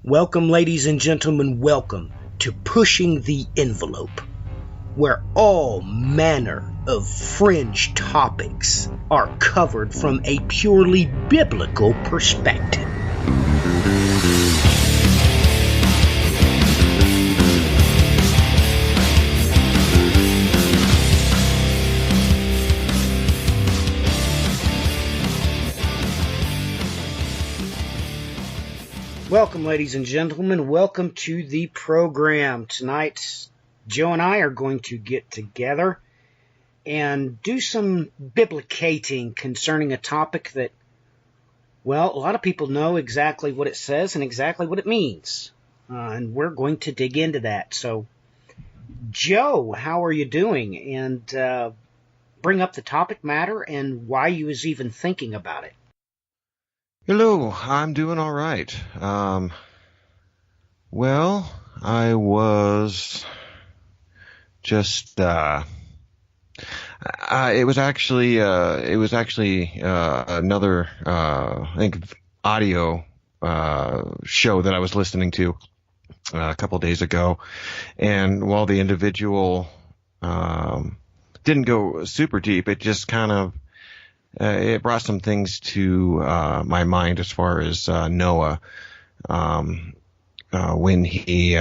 Welcome, ladies and gentlemen, welcome to Pushing the Envelope, where all manner of fringe topics are covered from a purely biblical perspective. Welcome, ladies and gentlemen. Welcome to the program. Tonight, Joe and I are going to get together and do some biblicating concerning a topic that, well, a lot of people know exactly what it says and exactly what it means. And we're going to dig into that. So, Joe, how are you doing? And bring up the topic matter and why you was even thinking about it. Hello, I'm doing all right. Well, I was just, it was actually another, I think, audio, show that I was listening to a couple days ago. And while the individual, didn't go super deep, it just kind of, it brought some things to my mind as far as Noah, when he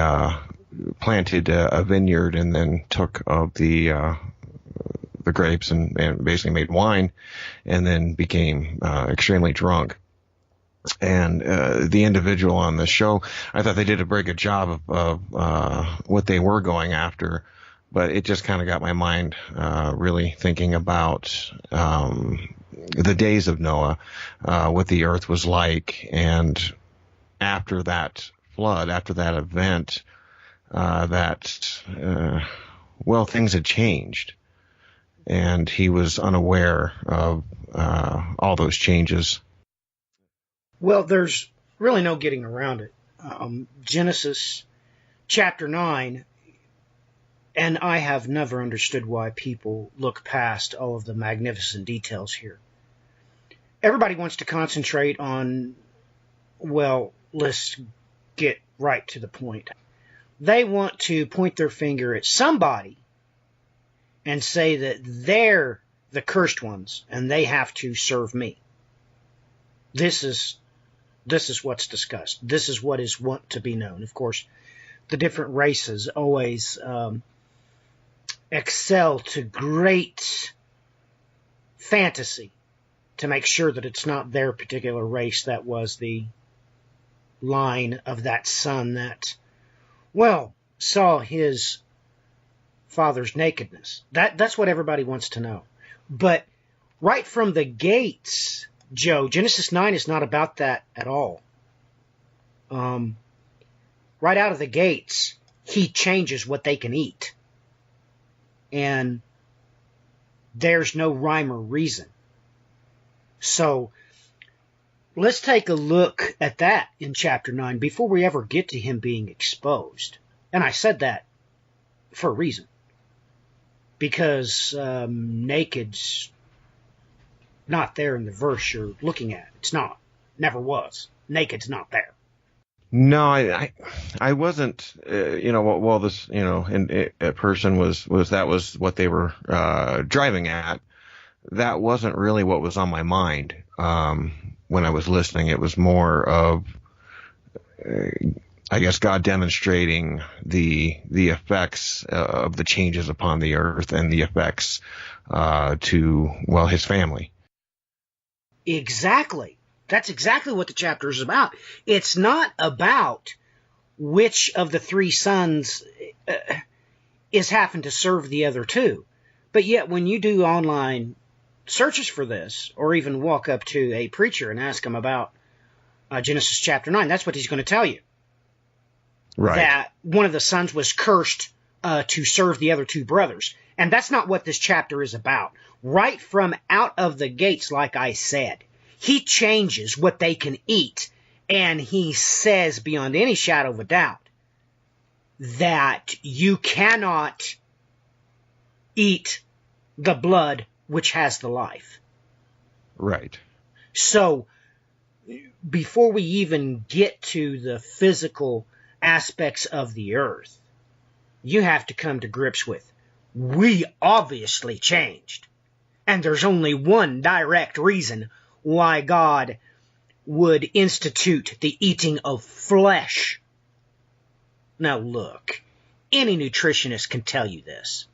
planted a vineyard and then took of the grapes and basically made wine, and then became extremely drunk. And the individual on the show, I thought they did a very good job of what they were going after. But it just kind of got my mind really thinking about the days of Noah, what the earth was like, and after that flood, after that event, things had changed, and he was unaware of all those changes. Well, there's really no getting around it. Genesis chapter 9. And I have never understood why people look past all of the magnificent details here. Everybody wants to concentrate on, well, let's get right to the point. They want to point their finger at somebody and say that they're the cursed ones and they have to serve me. This is what's discussed. This is what is want to be known. Of course, the different races always excel to great fantasy to make sure that it's not their particular race that was the line of that son that, well, saw his father's nakedness. That's what everybody wants to know. But right from the gates, Joe, Genesis 9 is not about that at all. Right out of the gates, he changes what they can eat. And there's no rhyme or reason. So let's take a look at that in chapter 9 before we ever get to him being exposed. And I said that for a reason. Because naked's not there in the verse you're looking at. It's not. Never was. Naked's not there. No, I wasn't, while this, a person was that was what they were driving at. That wasn't really what was on my mind when I was listening. It was more of, I guess, God demonstrating the effects of the changes upon the earth and the effects to, well, his family. Exactly. That's exactly what the chapter is about. It's not about which of the three sons is having to serve the other two. But yet when you do online searches for this, or even walk up to a preacher and ask him about Genesis chapter 9, that's what he's going to tell you. Right. That one of the sons was cursed to serve the other two brothers. And that's not what this chapter is about. Right from out of the gates, like I said, he changes what they can eat, and he says beyond any shadow of a doubt that you cannot eat the blood which has the life. Right. So before we even get to the physical aspects of the earth, you have to come to grips with, we obviously changed. And there's only one direct reason why God would institute the eating of flesh. Now look, any nutritionist can tell you this.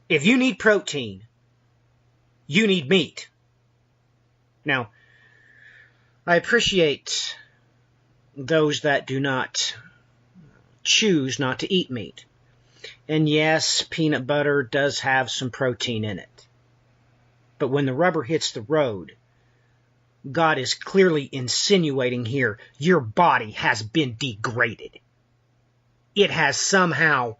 If you need protein, you need meat. Now, I appreciate those that do not choose not to eat meat. And yes, peanut butter does have some protein in it. But when the rubber hits the road, God is clearly insinuating here, your body has been degraded. It has somehow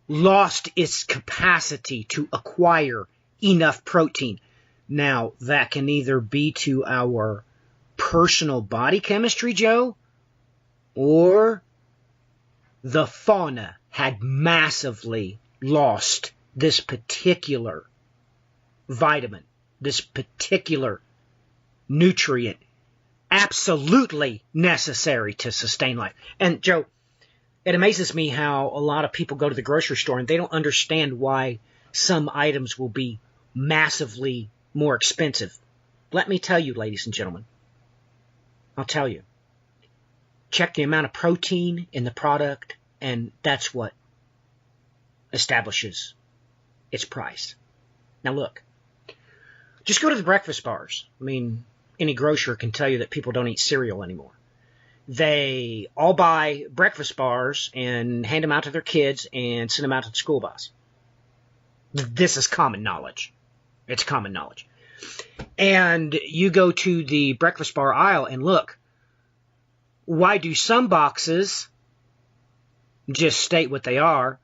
lost its capacity to acquire enough protein. Now, that can either be to our personal body chemistry, Joe, or the fauna had massively lost this particular vitamin, this particular nutrient, absolutely necessary to sustain life. And Joe, it amazes me how a lot of people go to the grocery store and they don't understand why some items will be massively more expensive. Let me tell you, ladies and gentlemen, I'll tell you. Check the amount of protein in the product, and that's what establishes its price. Now look, just go to the breakfast bars. I mean, any grocer can tell you that people don't eat cereal anymore. They all buy breakfast bars and hand them out to their kids and send them out to the school bus. This is common knowledge. It's common knowledge. And you go to the breakfast bar aisle and look, why do some boxes just state what they are?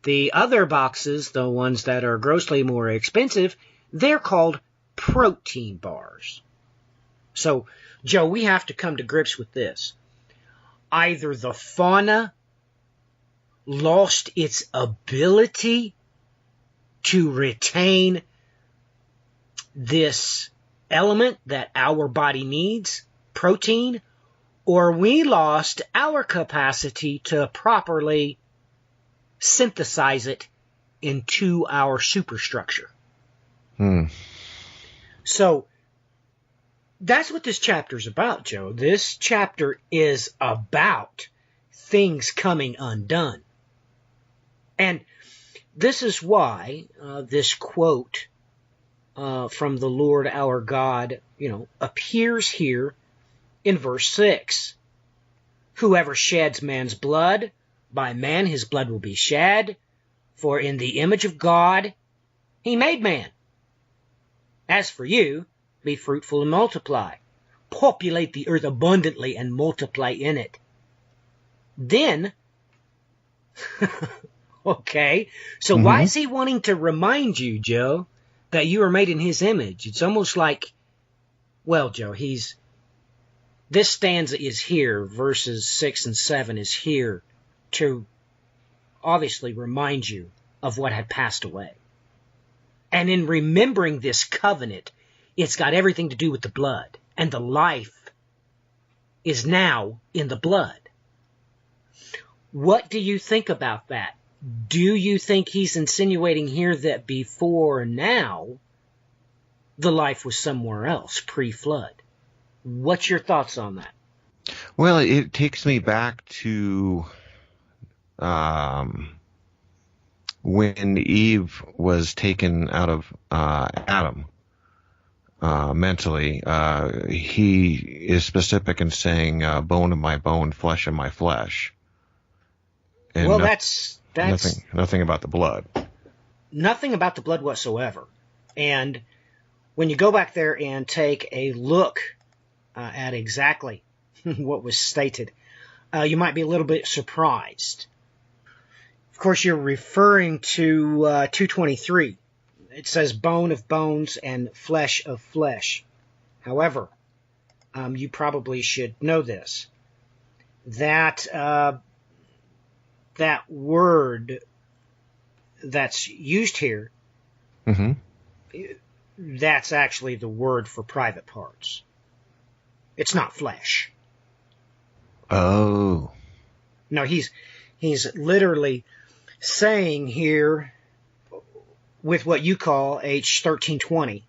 The other boxes, the ones that are grossly more expensive, they're called protein bars. So, Joe, we have to come to grips with this. Either the fauna lost its ability to retain this element that our body needs, protein, or we lost our capacity to properly synthesize it into our superstructure. So that's what this chapter is about, Joe. This chapter is about things coming undone. And this is why this quote from the Lord our God, appears here in verse 6. Whoever sheds man's blood, by man his blood will be shed, for in the image of God he made man. As for you, be fruitful and multiply. Populate the earth abundantly and multiply in it. Then, okay, so why is he wanting to remind you, Joe, that you are made in his image? It's almost like, well, Joe, this stanza is here, verses 6 and 7 is here to obviously remind you of what had passed away. And in remembering this covenant, it's got everything to do with the blood. And the life is now in the blood. What do you think about that? Do you think he's insinuating here that before now, the life was somewhere else, pre-flood? What's your thoughts on that? Well, it takes me back to when Eve was taken out of Adam mentally. He is specific in saying bone of my bone, flesh of my flesh. And well, that's nothing about the blood. Nothing about the blood whatsoever. And when you go back there and take a look at exactly what was stated, you might be a little bit surprised. Of course, you're referring to 223. It says bone of bones and flesh of flesh. However, you probably should know this, that that word that's used here, that's actually the word for private parts. It's not flesh. Oh. No, he's literally saying here with what you call H1320.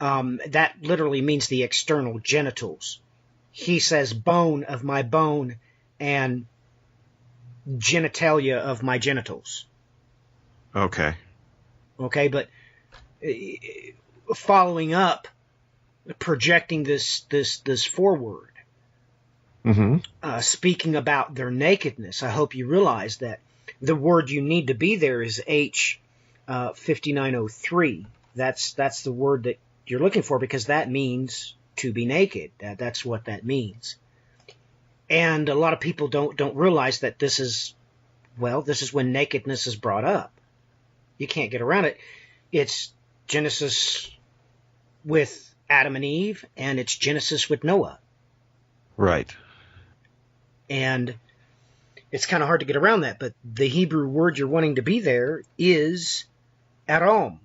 That literally means the external genitals. He says bone of my bone and genitalia of my genitals. Okay. Okay, but following up, projecting this forward, speaking about their nakedness, I hope you realize that the word you need to be there is H5903. That's the word that you're looking for, because that means to be naked. That's what that means. And a lot of people don't realize that this is when nakedness is brought up. You can't get around it. It's Genesis with Adam and Eve, and it's Genesis with Noah. Right. And it's kind of hard to get around that, but the Hebrew word you're wanting to be there is Aram,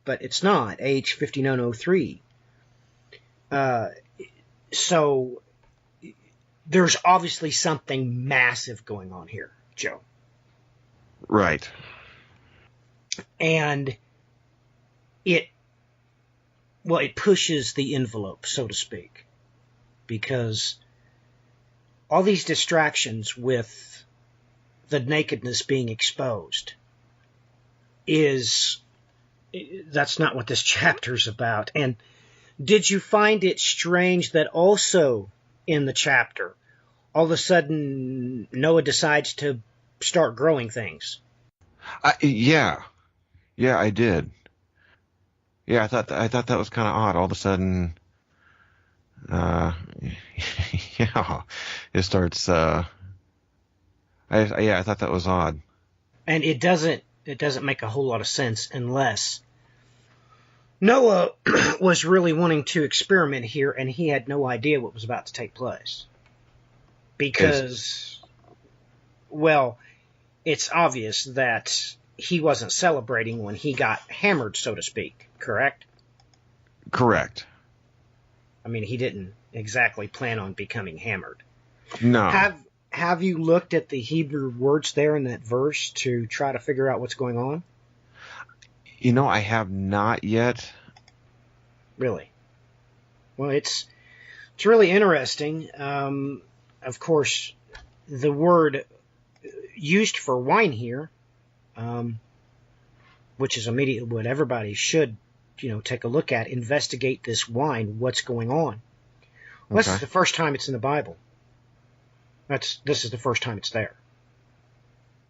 but it's not, H5903. So there's obviously something massive going on here, Joe. Right. And it pushes the envelope, so to speak, because all these distractions with the nakedness being exposed that's not what this chapter's about. And did you find it strange that also in the chapter, all of a sudden Noah decides to start growing things? Yeah, I did. Yeah, I thought that was kind of odd. All of a sudden, yeah, it starts. I thought that was odd. And it doesn't make a whole lot of sense unless Noah was really wanting to experiment here, and he had no idea what was about to take place. Because, well, it's obvious that he wasn't celebrating when he got hammered, so to speak, correct? Correct. I mean, he didn't exactly plan on becoming hammered. No. Have you looked at the Hebrew words there in that verse to try to figure out what's going on? I have not yet. Really? Well, it's really interesting. Of course, the word used for wine here, which is immediately what everybody should, take a look at, investigate this wine, what's going on. Well, This is the first time it's in the Bible. This is the first time it's there.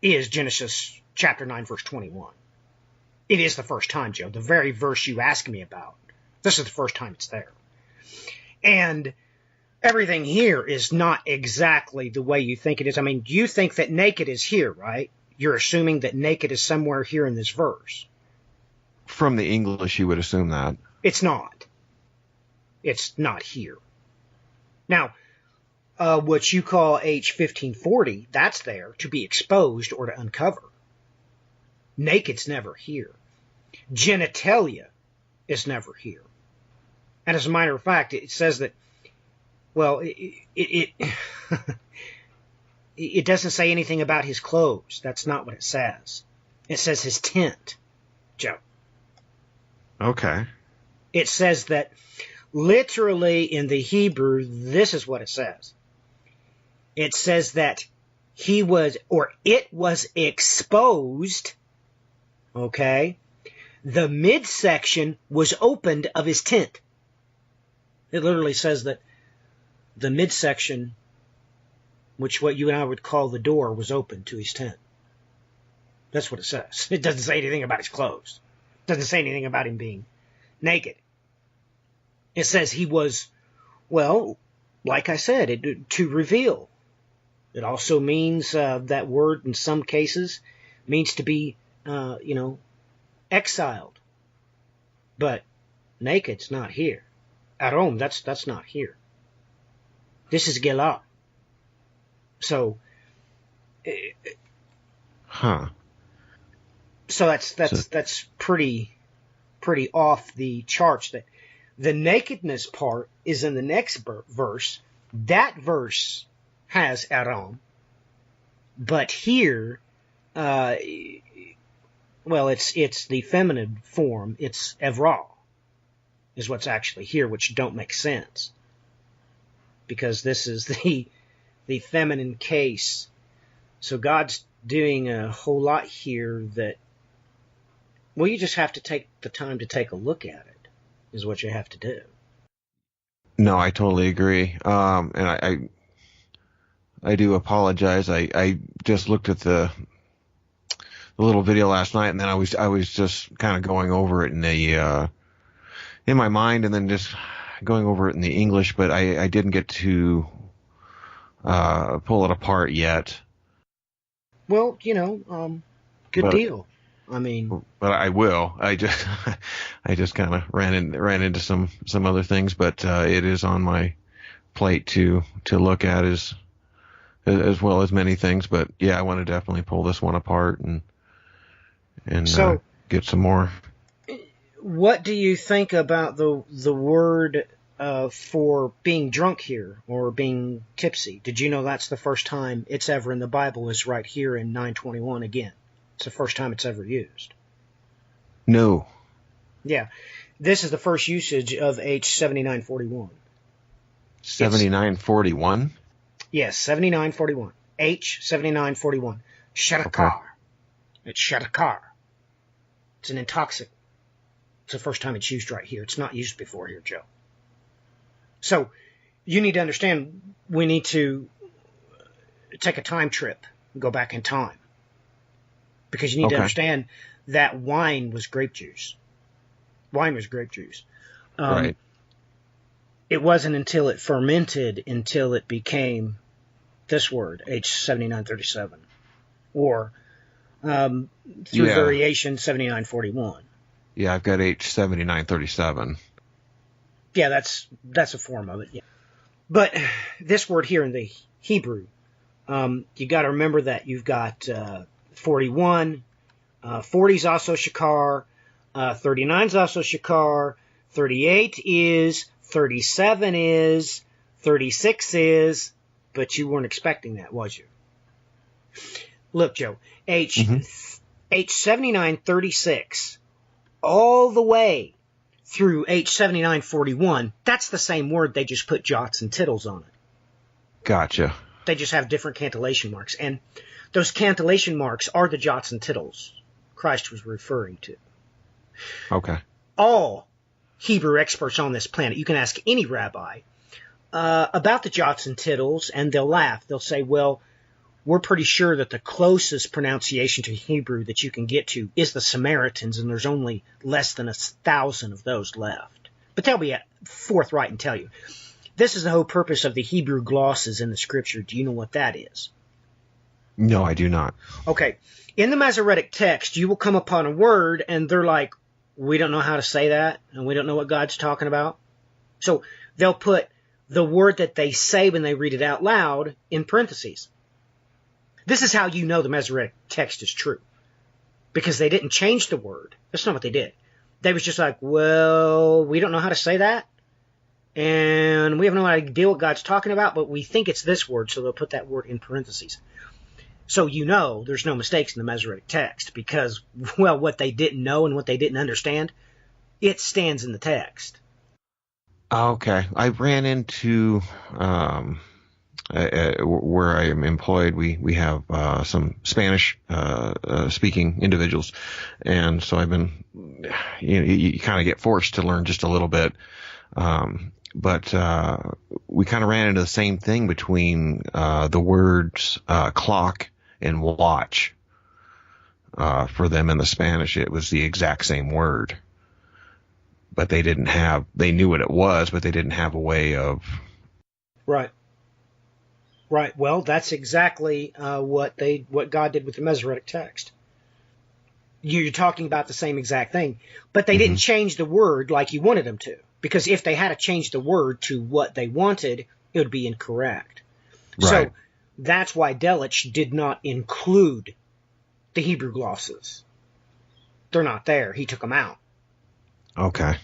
Is Genesis chapter 9, verse 21. It is the first time, Joe. The very verse you asked me about. This is the first time it's there. And everything here is not exactly the way you think it is. I mean, you think that naked is here, right? You're assuming that naked is somewhere here in this verse. From the English, you would assume that. It's not. It's not here. Now, what you call H1540, that's there to be exposed or to uncover. Naked's never here. Genitalia is never here. And as a matter of fact, it says that, well, it doesn't say anything about his clothes. That's not what it says. It says his tent, Joe. Okay. It says that literally in the Hebrew, this is what it says. It says that it was exposed, okay? The midsection was opened of his tent. It literally says that the midsection, which what you and I would call the door, was open to his tent. That's what it says. It doesn't say anything about his clothes. It doesn't say anything about him being naked. It says he was, well, like I said, to reveal. It also means, that word in some cases means to be, exiled. But naked's not here. Arom, that's not here. This is Gelah. So, So that's pretty off the charts. The nakedness part is in the next verse. That verse has Aram. But here, it's the feminine form. It's Evrah is what's actually here, which don't make sense. Because this is the feminine case. So God's doing a whole lot here that, well, you just have to take the time to take a look at it, is what you have to do. No, I totally agree. And I do apologize. I just looked at the little video last night, and then I was just kind of going over it in my mind, and then just going over it in the English, but I didn't get to pull it apart yet. Well, good deal. I mean, but I will. I just kind of ran into some other things, but it is on my plate to look at as well as many things. But yeah, I want to definitely pull this one apart and get some more. What do you think about the word for being drunk here, or being tipsy? Did you know that's the first time it's ever in the Bible, is right here in 9:21 again? It's the first time it's ever used. No. Yeah. This is the first usage of H7941. 7941? Yes, 7941. H7941. Shatakar. Okay. It's Shatakar. It's an intoxicant. It's the first time it's used right here. It's not used before here, Joe. So, you need to understand, we need to take a time trip and go back in time. Because you need to understand that wine was grape juice. Wine was grape juice. Right. It wasn't until it fermented until it became this word, H7937. Or, through variation, 7941. Yeah, I've got H7937. Yeah, that's a form of it. Yeah. But this word here in the Hebrew, you got to remember that you've got 41, 40 is also shakar, 39 is also shakar, 38 is, 37 is, 36 is, but you weren't expecting that, was you? Look, Joe, H7936, all the way through H7941, that's the same word, they just put jots and tittles on it. Gotcha. They just have different cantillation marks, and those cantillation marks are the jots and tittles Christ was referring to. Okay. All Hebrew experts on this planet, you can ask any rabbi about the jots and tittles, and they'll laugh. They'll say, well, we're pretty sure that the closest pronunciation to Hebrew that you can get to is the Samaritans, and there's only less than 1,000 of those left. But they'll be forthright and tell you. This is the whole purpose of the Hebrew glosses in the Scripture. Do you know what that is? No, I do not. Okay. In the Masoretic text, you will come upon a word, and they're like, we don't know how to say that, and we don't know what God's talking about. So they'll put the word that they say when they read it out loud in parentheses. This is how you know the Masoretic text is true. Because they didn't change the word. That's not what they did. They was just like, well, we don't know how to say that. And we have no idea what God's talking about, but we think it's this word, so they'll put that word in parentheses. So you know there's no mistakes in the Masoretic text because, well, what they didn't know and what they didn't understand, it stands in the text. Okay. I ran into... where I am employed, we have some Spanish speaking individuals, and so I've been, you kind of get forced to learn just a little bit, but we kind of ran into the same thing between the words clock and watch. For them in the Spanish, it was the exact same word, but they knew what it was, but they didn't have a way of. Right. Right. Well, that's exactly what God did with the Masoretic text. You're talking about the same exact thing, but they didn't change the word like you wanted them to. Because if they had to change the word to what they wanted, it would be incorrect. Right. So that's why Delitzsch did not include the Hebrew glosses. They're not there. He took them out. Okay.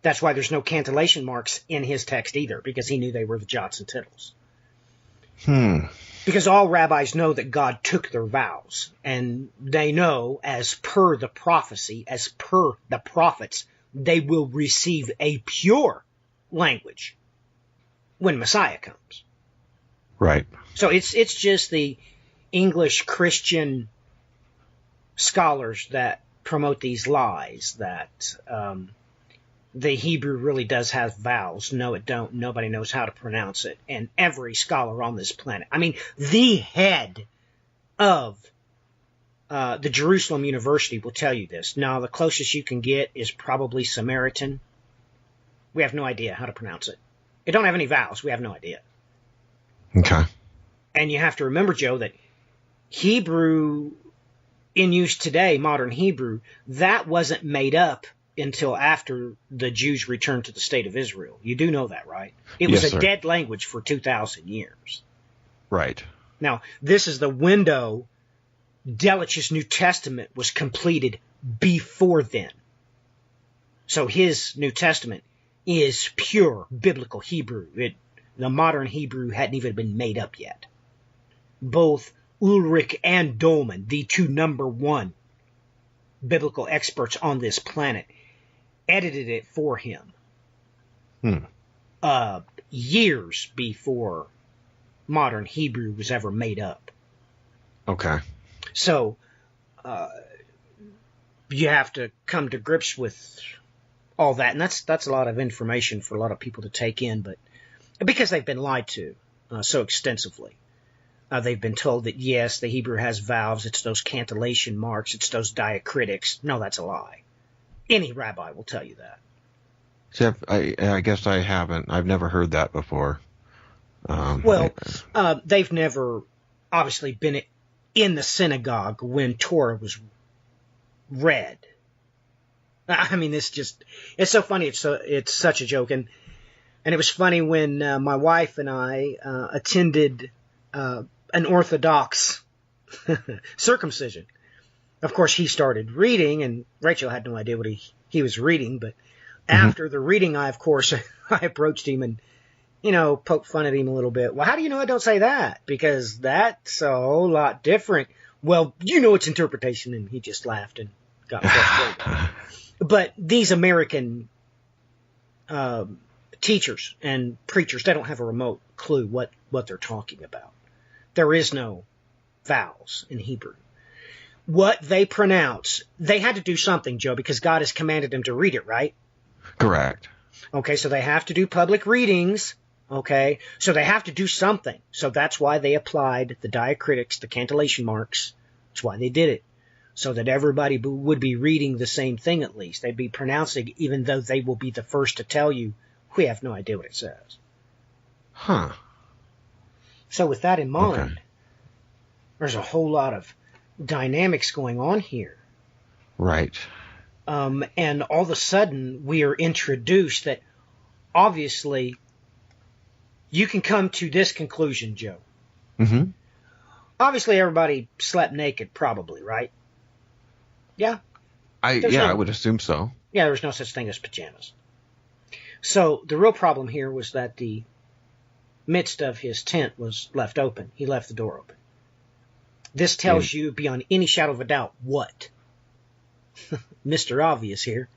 That's why there's no cantillation marks in his text either, because he knew they were the jots and tittles. Because all rabbis know that God took their vows, and they know, as per the prophecy, as per the prophets, they will receive a pure language when Messiah comes. Right. So it's just the English Christian scholars that promote these lies that the Hebrew really does have vowels. No, it don't. Nobody knows how to pronounce it. And every scholar on this planet, I mean, the head of the Jerusalem University will tell you this. Now, the closest you can get is probably Samaritan. We have no idea how to pronounce it. It don't have any vowels. We have no idea. Okay. And you have to remember, Joe, that Hebrew in use today, modern Hebrew, that wasn't made up until after the Jews returned to the state of Israel. You do know that, right? It was Yes, a sir. dead language for 2,000 years. Right. Now, this is the window. Delitzsch's New Testament was completed before then. So his New Testament is pure biblical Hebrew. The modern Hebrew hadn't even been made up yet. Both Ulrich and Dolman, the two number one biblical experts on this planet, edited it for him years before modern Hebrew was ever made up. Okay. So you have to come to grips with all that, and that's a lot of information for a lot of people to take in, but because they've been lied to so extensively. They've been told that, yes, the Hebrew has vowels, it's those cantillation marks, it's those diacritics. No, that's a lie. Any rabbi will tell you that. Except, I guess I haven't. I've never heard that before. They've never obviously been in the synagogue when Torah was read. I mean, it's so funny. It's such a joke. And it was funny when my wife and I attended an Orthodox circumcision. Of course, he started reading, and Rachel had no idea what he was reading. But after the reading, I approached him and, poked fun at him a little bit. Well, how do you know I don't say that? Because that's a whole lot different. Well, it's interpretation. And he just laughed and got frustrated. But these American teachers and preachers, they don't have a remote clue what they're talking about. There is no vowels in Hebrew. What they pronounce, they had to do something, Joe, because God has commanded them to read it, right? Correct. Okay, so they have to do public readings. Okay, so they have to do something. So that's why they applied the diacritics, the cantillation marks. That's why they did it. So that everybody would be reading the same thing at least. They'd be pronouncing, even though they will be the first to tell you, we have no idea what it says. Huh. So with that in mind, there's a whole lot of dynamics going on here. Right. And all of a sudden, we are introduced that obviously you can come to this conclusion, Joe. Mm-hmm. Obviously, everybody slept naked, probably, right? Yeah? I would assume so. Yeah, there was no such thing as pajamas. So the real problem here was that the midst of his tent was left open. He left the door open. This tells you beyond any shadow of a doubt what? Mr. Obvious here.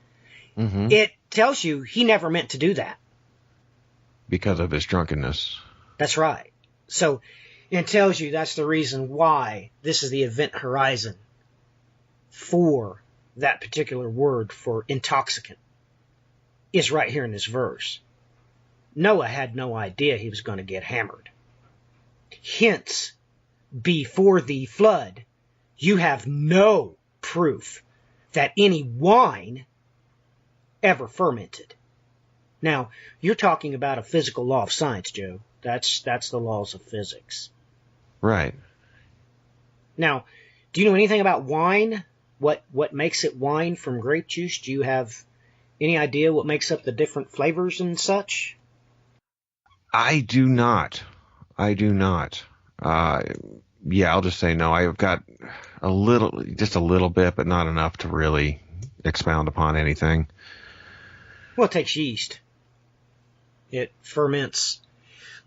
Mm-hmm. It tells you he never meant to do that. Because of his drunkenness. That's right. So it tells you that's the reason why this is the event horizon for that particular word for intoxicant is right here in this verse. Noah had no idea he was going to get hammered. Hence, before the flood, you have no proof that any wine ever fermented. Now, you're talking about a physical law of science, Joe. That's the laws of physics. Right. Now, do you know anything about wine? What makes it wine from grape juice? Do you have any idea what makes up the different flavors and such? I do not. Yeah, I'll just say no. I've got just a little bit, but not enough to really expound upon anything. Well, it takes yeast. It ferments.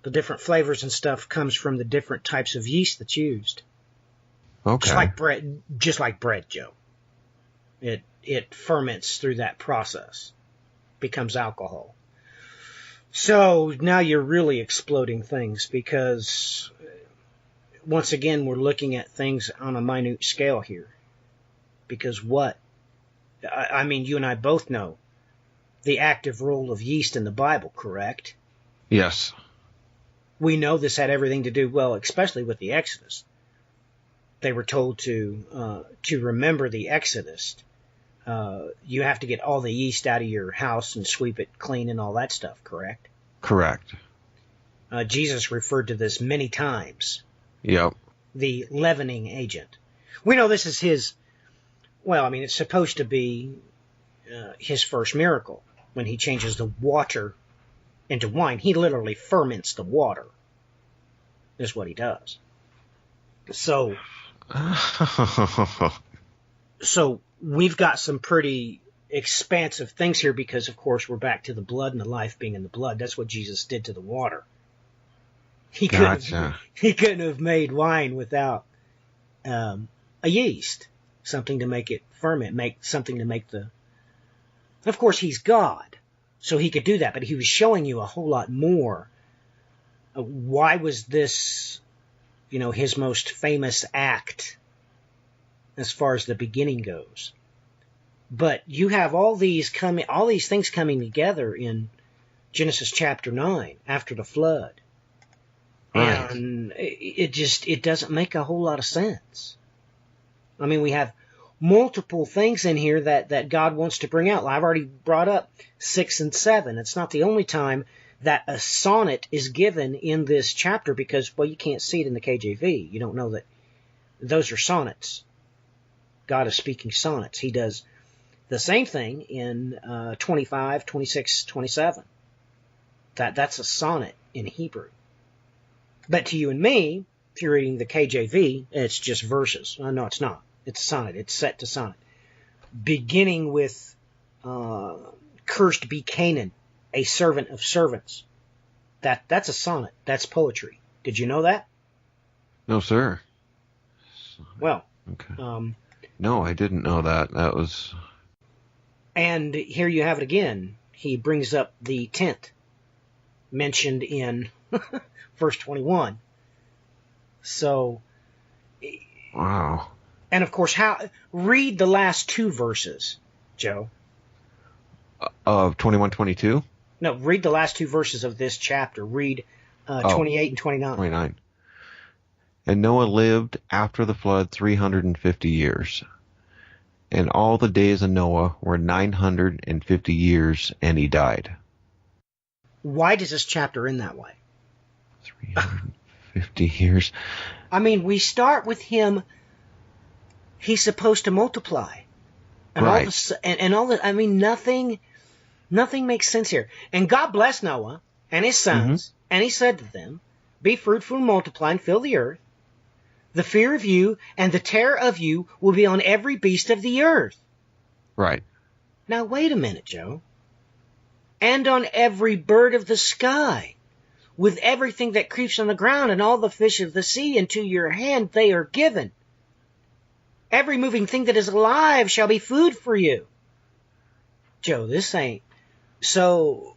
The different flavors and stuff comes from the different types of yeast that's used. Okay. Just like bread, Joe. It ferments through that process, becomes alcohol. So now you're really exploding things, because once again we're looking at things on a minute scale here. Because I mean, you and I both know the active role of yeast in the Bible, correct? Yes. We know this had everything to do, well, especially with the Exodus. They were told to remember the Exodus. You have to get all the yeast out of your house and sweep it clean and all that stuff, correct? Correct. Jesus referred to this many times. Yep. The leavening agent. We know this is his, well, I mean, it's supposed to be his first miracle, when he changes the water into wine. He literally ferments the water, is what he does. So we've got some pretty expansive things here, because, of course, we're back to the blood and the life being in the blood. That's what Jesus did to the water. He couldn't have made wine without a yeast, something to make it ferment, something to make the... Of course, he's God, so he could do that, but he was showing you a whole lot more. Why was this, his most famous act as far as the beginning goes? But you have all these things coming together in Genesis chapter 9 after the flood. Right. And it doesn't make a whole lot of sense. I mean, we have multiple things in here that God wants to bring out. I've already brought up 6 and 7. It's not the only time that a sonnet is given in this chapter, because, well, you can't see it in the KJV. You don't know that those are sonnets. God is speaking sonnets. He does the same thing in 25, 26, 27. That's a sonnet in Hebrew. But to you and me, if you're reading the KJV, it's just verses. No, it's not. It's a sonnet. It's set to sonnet. Beginning with, cursed be Canaan, a servant of servants. That's a sonnet. That's poetry. Did you know that? No, sir. Well. Okay. No, I didn't know that. That was... And here you have it again. He brings up the tent mentioned in verse 21. So... Wow. And of course, read the last two verses, Joe. Of 21, 22? No, read the last two verses of this chapter. Read 28 and 29. 29. And Noah lived after the flood 350 years. And all the days of Noah were 950 years, and he died. Why does this chapter end that way? 350 years. I mean, we start with him. He's supposed to multiply. And right. All that. I mean, nothing makes sense here. And God blessed Noah and his sons, and he said to them, "Be fruitful and multiply and fill the earth. The fear of you and the terror of you will be on every beast of the earth." Right. Now, wait a minute, Joe. "And on every bird of the sky, with everything that creeps on the ground, and all the fish of the sea, into your hand they are given. Every moving thing that is alive shall be food for you." Joe, this ain't... So,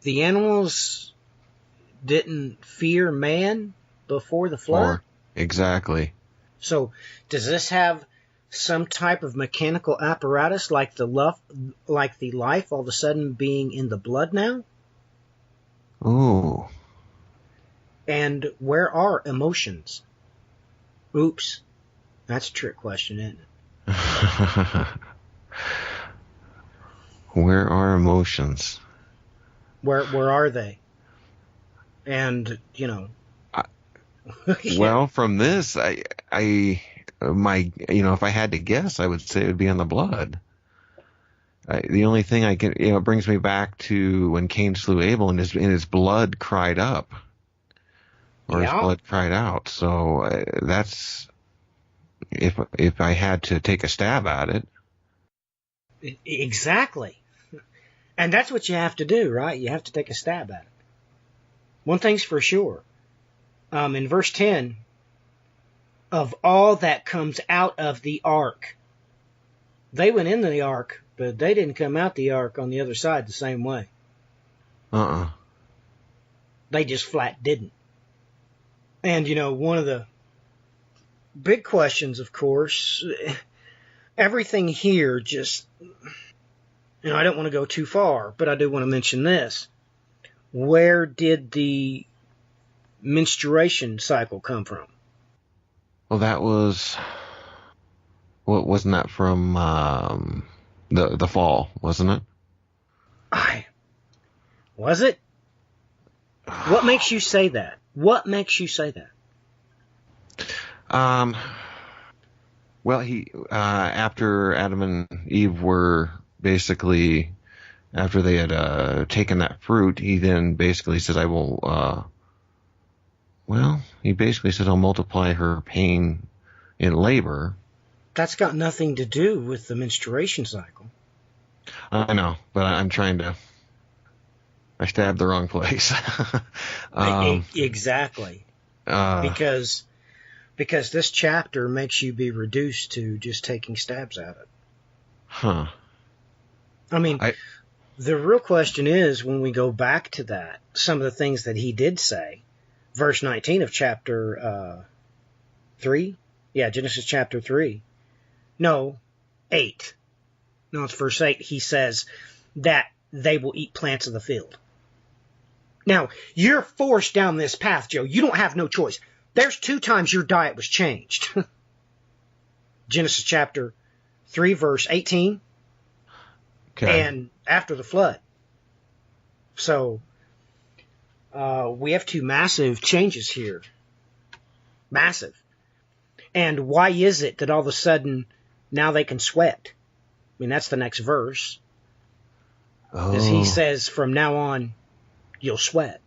the animals didn't fear man before the flood? Exactly. So, does this have some type of mechanical apparatus like the life all of a sudden being in the blood now? Ooh. And where are emotions? Oops. That's a trick question, isn't it? Where are emotions? Where are they? And, Well, from this, if I had to guess, I would say it would be on the blood. The only thing I can, it brings me back to when Cain slew Abel, and his blood cried up, or his blood cried out. So that's, if I had to take a stab at it. Exactly. And that's what you have to do, right? You have to take a stab at it. One thing's for sure. In verse 10, of all that comes out of the ark, they went into the ark, but they didn't come out the ark on the other side the same way. They just flat didn't. And, one of the big questions, of course, everything here just, I don't want to go too far, but I do want to mention this. Where did the menstruation cycle come from? Well, that was, wasn't that from the fall, wasn't it? Was it? What makes you say that? What makes you say that? Well, after Adam and Eve were basically, after they had taken that fruit, he then basically said, he basically said, I'll multiply her pain in labor. That's got nothing to do with the menstruation cycle. I know, but I'm trying to, I stabbed the wrong place. Exactly. Because this chapter makes you be reduced to just taking stabs at it. Huh. I mean, the real question is, when we go back to that, some of the things that he did say, verse 19 of chapter 3? Yeah, Genesis chapter 3. No, 8. No, it's verse 8. He says that they will eat plants of the field. Now, you're forced down this path, Joe. You don't have no choice. There's 2 times your diet was changed. Genesis chapter 3, verse 18. Okay. And after the flood. So, we have 2 massive changes here. Massive. And why is it that all of a sudden now they can sweat? I mean, that's the next verse. As he says, from now on, you'll sweat.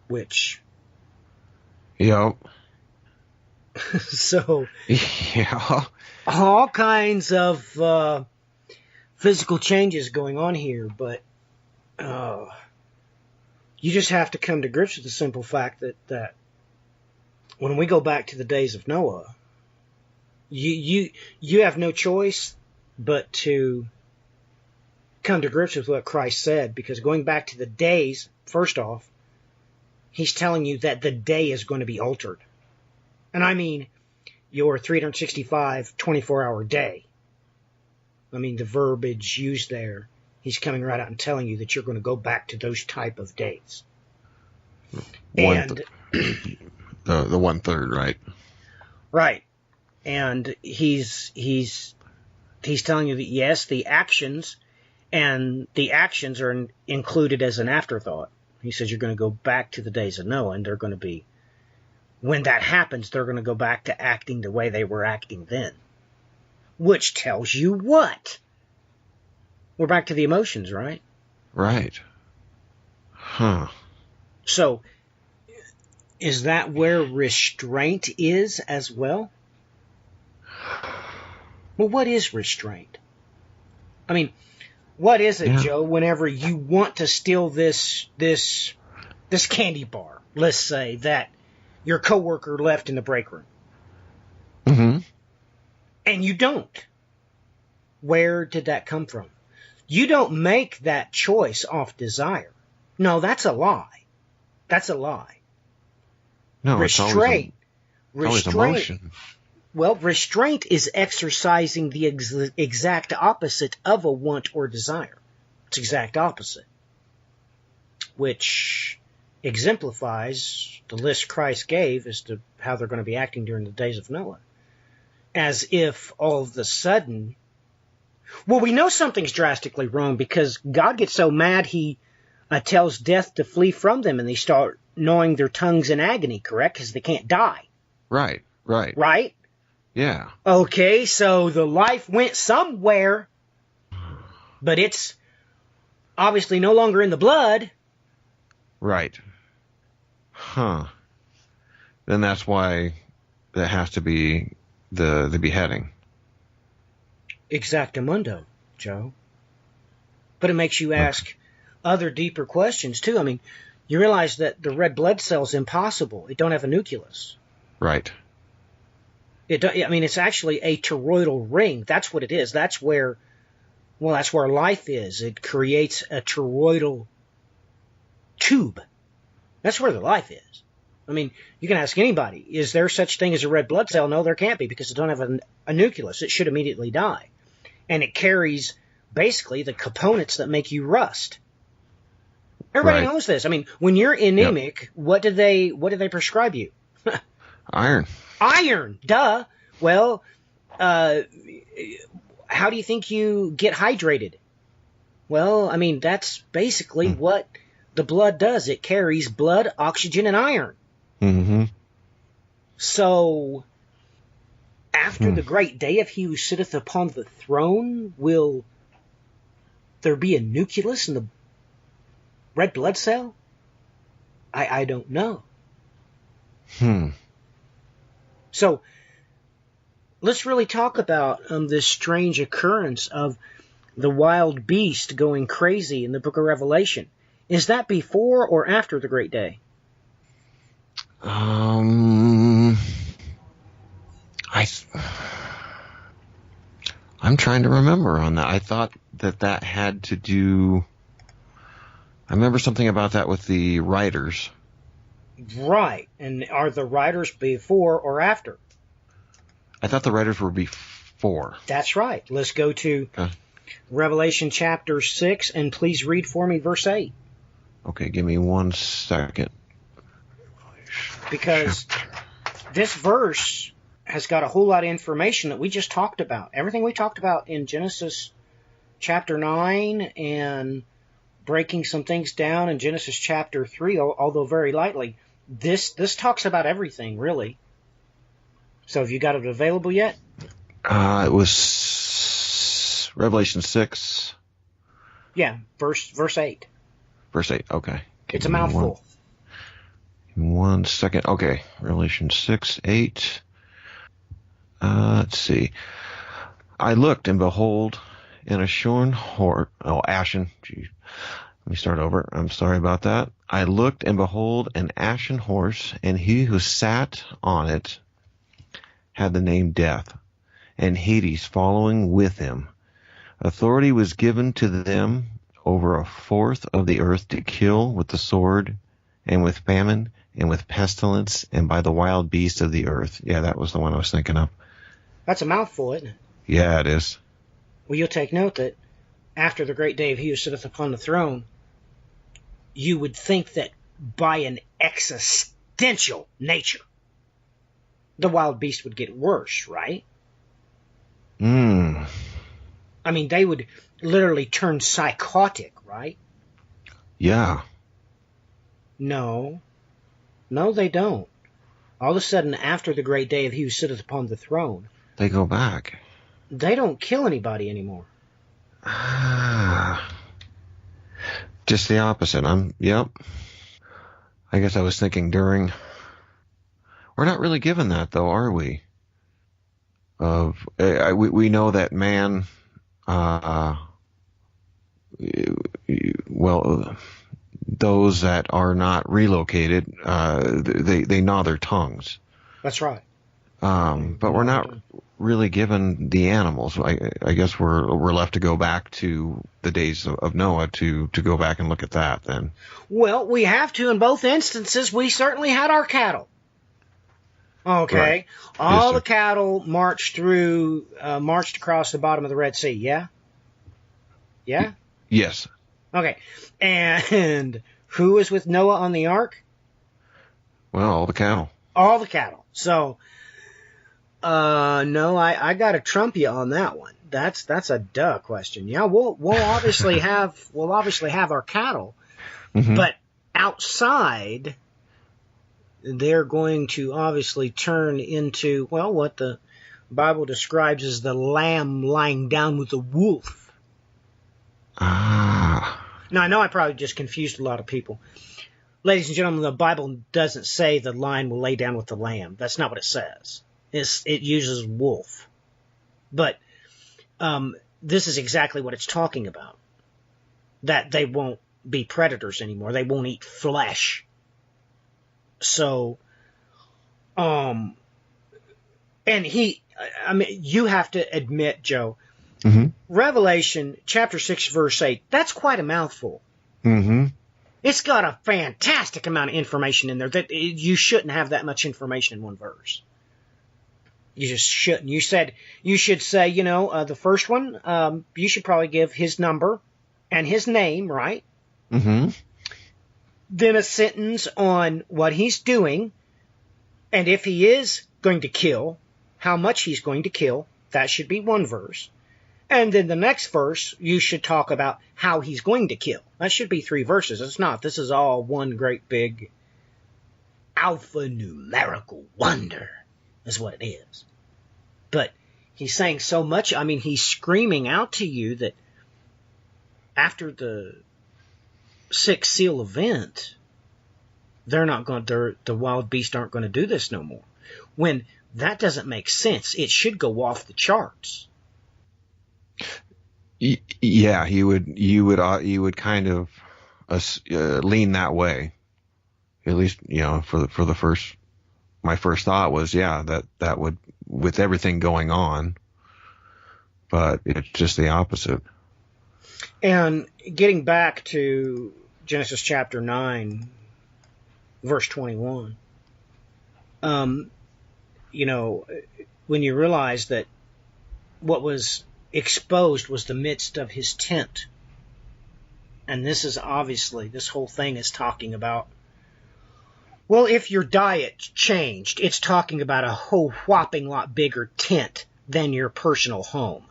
Which... Yep. So... Yeah. All kinds of physical changes going on here, but you just have to come to grips with the simple fact that when we go back to the days of Noah, you have no choice but to come to grips with what Christ said, because going back to the days, first off, he's telling you that the day is going to be altered. And I mean your 365, 24-hour day. I mean, the verbiage used there, he's coming right out and telling you that you're going to go back to those type of days. The 1/3, right? Right. And he's telling you that, yes, the actions are included as an afterthought. He says you're going to go back to the days of Noah, and they're going to be, when that happens, they're going to go back to acting the way they were acting then. Which tells you what? We're back to the emotions, right? Right. Huh. So, is that where restraint is as well? Well, what is restraint? I mean, what is it, Joe, whenever you want to steal this candy bar, let's say, that your coworker left in the break room? Mm-hmm. And you don't. Where did that come from? You don't make that choice off desire. No, that's a lie. That's a lie. No, restraint. It's always emotion. Well, restraint is exercising the exact opposite of a want or desire. It's exact opposite. Which exemplifies the list Christ gave as to how they're going to be acting during the days of Noah. As if all of a sudden... Well, we know something's drastically wrong because God gets so mad he tells death to flee from them, and they start gnawing their tongues in agony, correct? Because they can't die. Right. Right? Yeah. Okay, so the life went somewhere, but it's obviously no longer in the blood. Right. Huh. Then that's why that has to be the beheading. Exactamundo, Joe. But it makes you ask other deeper questions, too. I mean, you realize that the red blood cell is impossible. It don't have a nucleus. Right. It's actually a toroidal ring. That's what it is. That's where life is. It creates a toroidal tube. That's where the life is. I mean, you can ask anybody, is there such thing as a red blood cell? No, there can't be, because it don't have a nucleus. It should immediately die. And it carries basically the components that make you rust. Everybody knows this. I mean, when you're anemic, what do they prescribe you? Iron. Iron, duh. Well, how do you think you get hydrated? Well, I mean, that's basically what the blood does. It carries blood, oxygen, and iron. Mm-hmm. So, after the great day of he who sitteth upon the throne, will there be a nucleus in the red blood cell? I don't know. So, let's really talk about this strange occurrence of the wild beast going crazy in the book of Revelation. Is that before or after the great day? I'm trying to remember on that. I thought that had to do... I remember something about that with the riders. Right. And are the riders before or after? I thought the riders were before. That's right. Let's go to Revelation chapter 6, and please read for me verse 8. Okay, give me 1 second. Because this verse has got a whole lot of information that we just talked about. Everything we talked about in Genesis chapter 9 and breaking some things down in Genesis chapter 3, although very lightly, this talks about everything, really. So have you got it available yet? It was Revelation 6. Yeah, verse 8. Verse 8, okay. It's a mouthful. 1 second. Okay, Revelation 6, 8. Let's see. I looked, and behold, in a shorn horse... Oh, ashen. Gee. Let me start over. I'm sorry about that. I looked, and behold, an ashen horse, and he who sat on it had the name Death, and Hades following with him. Authority was given to them over a fourth of the earth to kill with the sword, and with famine, and with pestilence, and by the wild beasts of the earth. Yeah, that was the one I was thinking of. That's a mouthful, isn't it? Yeah, it is. Well, you'll take note that after the great day of he who sitteth upon the throne, you would think that by an existential nature, the wild beast would get worse, right? I mean, they would literally turn psychotic, right? Yeah. No, they don't. All of a sudden, after the great day of he who sitteth upon the throne, They go back. They don't kill anybody anymore. Just the opposite. Yep. I guess I was thinking during... We're not really given that, though, are we? We know that man... those that are not relocated, they gnaw their tongues. That's right. But we're not really given the animals. I guess we're left to go back to the days of Noah to go back and look at that then. Well, we have to. In both instances, we certainly had our cattle. Okay. Right. All the cattle marched across the bottom of the Red Sea, yeah? Yeah? Yes. Okay. And who was with Noah on the ark? Well, all the cattle. All the cattle. So, no, I got to trump you on that one. That's a duh question. Yeah, we'll obviously have our cattle, but outside, they're going to obviously turn into, well, what the Bible describes as the lamb lying down with the wolf. Now, I know I probably just confused a lot of people. Ladies and gentlemen, the Bible doesn't say the lion will lay down with the lamb. That's not what it says. It uses wolf. But this is exactly what it's talking about. that they won't be predators anymore. They won't eat flesh. So, and you have to admit, Joe, Mm-hmm. Revelation chapter 6, verse 8, that's quite a mouthful. Mm-hmm. It's got a fantastic amount of information in there that you shouldn't have that much information in one verse. You just shouldn't. You should say, the first one, you should probably give his number and his name, right? Mm-hmm. Then a sentence on what he's doing, and if he is going to kill, how much he's going to kill. That should be one verse. And then the next verse, you should talk about how he's going to kill. That should be 3 verses. It's not. This is all one great big alphanumerical wonder is what it is. But he's saying so much. I mean, he's screaming out to you that after the 6th seal event, the wild beasts aren't going to do this no more. When that doesn't make sense. It should go off the charts. Yeah, you would kind of lean that way. At least, for the first, my first thought was, that would, with everything going on, but it's just the opposite. And getting back to Genesis chapter 9, verse 21, when you realize that what was exposed was the midst of his tent. And this whole thing is talking about, well, if your diet changed, it's talking about a whole whopping lot bigger tent than your personal home.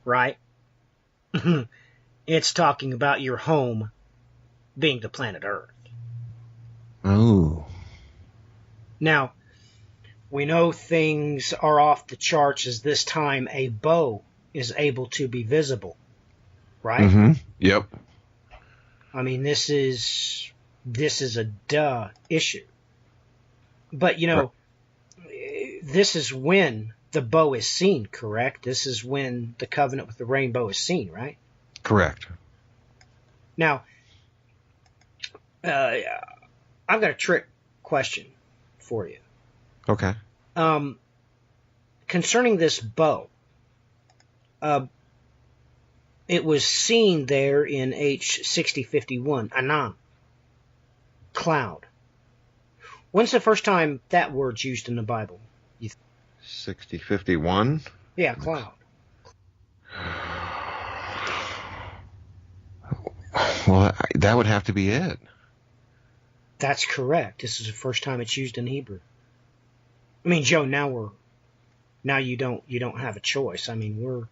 Right? It's talking about your home being the planet Earth. Oh. Now, we know things are off the charts as this time a bow is able to be visible, right? Mm-hmm. Yep. I mean, this is a duh issue. But, this is when the bow is seen, correct? This is when the covenant with the rainbow is seen, right? Correct. Now, I've got a trick question for you. Okay. Concerning this bow, it was seen there in H6051, Anan, cloud. When's the first time that word's used in the Bible? 6051? Yeah, cloud. Well, that would have to be it. That's correct. This is the first time it's used in Hebrew. I mean, Joe, now you don't have a choice. I mean, we're